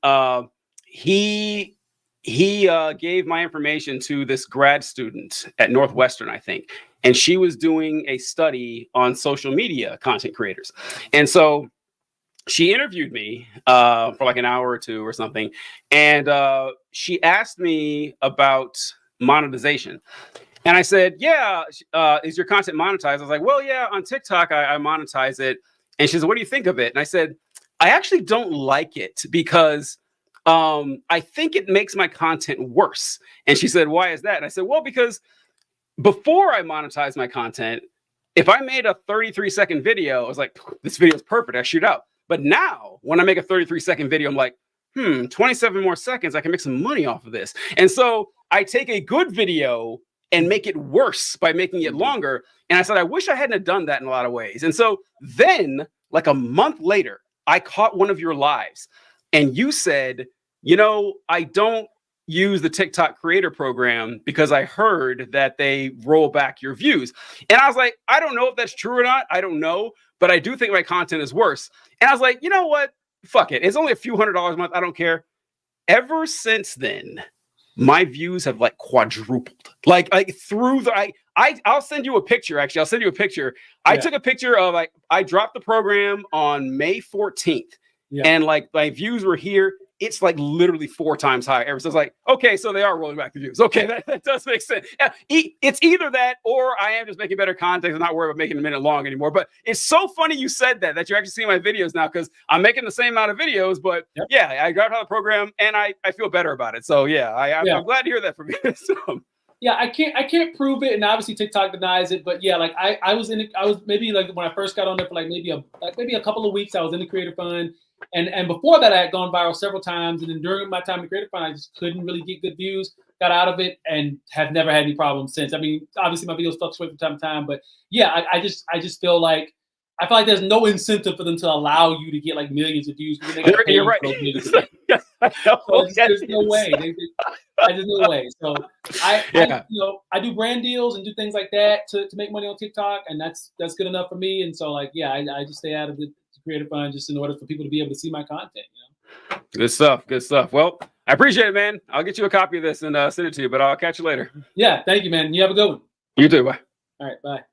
he gave my information to this grad student at Northwestern, I think, and she was doing a study on social media content creators. And so she interviewed me for like an hour or two or something. And she asked me about monetization. And I said, yeah, is your content monetized? I was like, well, yeah, on TikTok, I monetize it. And she said, what do you think of it? And I said, I actually don't like it because I think it makes my content worse. And she said, why is that? And I said, well, because before I monetize my content, if I made a 33-second video, I was like, this video is perfect. I shoot out. But now when I make a 33-second video, I'm like, 27 more seconds, I can make some money off of this. And so I take a good video and make it worse by making it longer. And I said, I wish I hadn't have done that in a lot of ways. And so then like a month later, I caught one of your lives and you said, I don't use the TikTok creator program because I heard that they roll back your views. And I was like, I don't know if that's true or not. I don't know, but I do think my content is worse. And I was like, you know what? Fuck it. It's only a few $100s a month. I don't care. Ever since then, my views have like quadrupled. Like through the I'll send you a picture. Actually, I'll send you a picture. I took a picture of I dropped the program on May 14th. Yeah. And like my views were here. It's like literally 4 times higher. Ever since, like, okay, so they are rolling back the views. Okay, that does make sense. It's either that or I am just making better content and not worried about making a minute long anymore. But it's so funny you said that you're actually seeing my videos now because I'm making the same amount of videos. But yeah, I got out of the program and I feel better about it. So yeah, I'm glad to hear that from you. So. Yeah, I can't prove it, and obviously TikTok denies it. But yeah, like I was maybe like when I first got on there for like maybe a couple of weeks. I was in the Creator Fund, and before that I had gone viral several times. And then during my time in the Creator Fund, I just couldn't really get good views. Got out of it and have never had any problems since. I mean, obviously my videos fluctuate from time to time, but yeah, I just feel like there's no incentive for them to allow you to get like millions of views. You're right. There's no way. There's no way. So I do brand deals and do things like that to make money on TikTok, and that's good enough for me. And so like I just stay out of the Creative Fund just in order for people to be able to see my content. Good stuff. Well, I appreciate it, man. I'll get you a copy of this and send it to you. But I'll catch you later. Yeah, thank you, man. You have a good one. You too. Bye. All right, bye.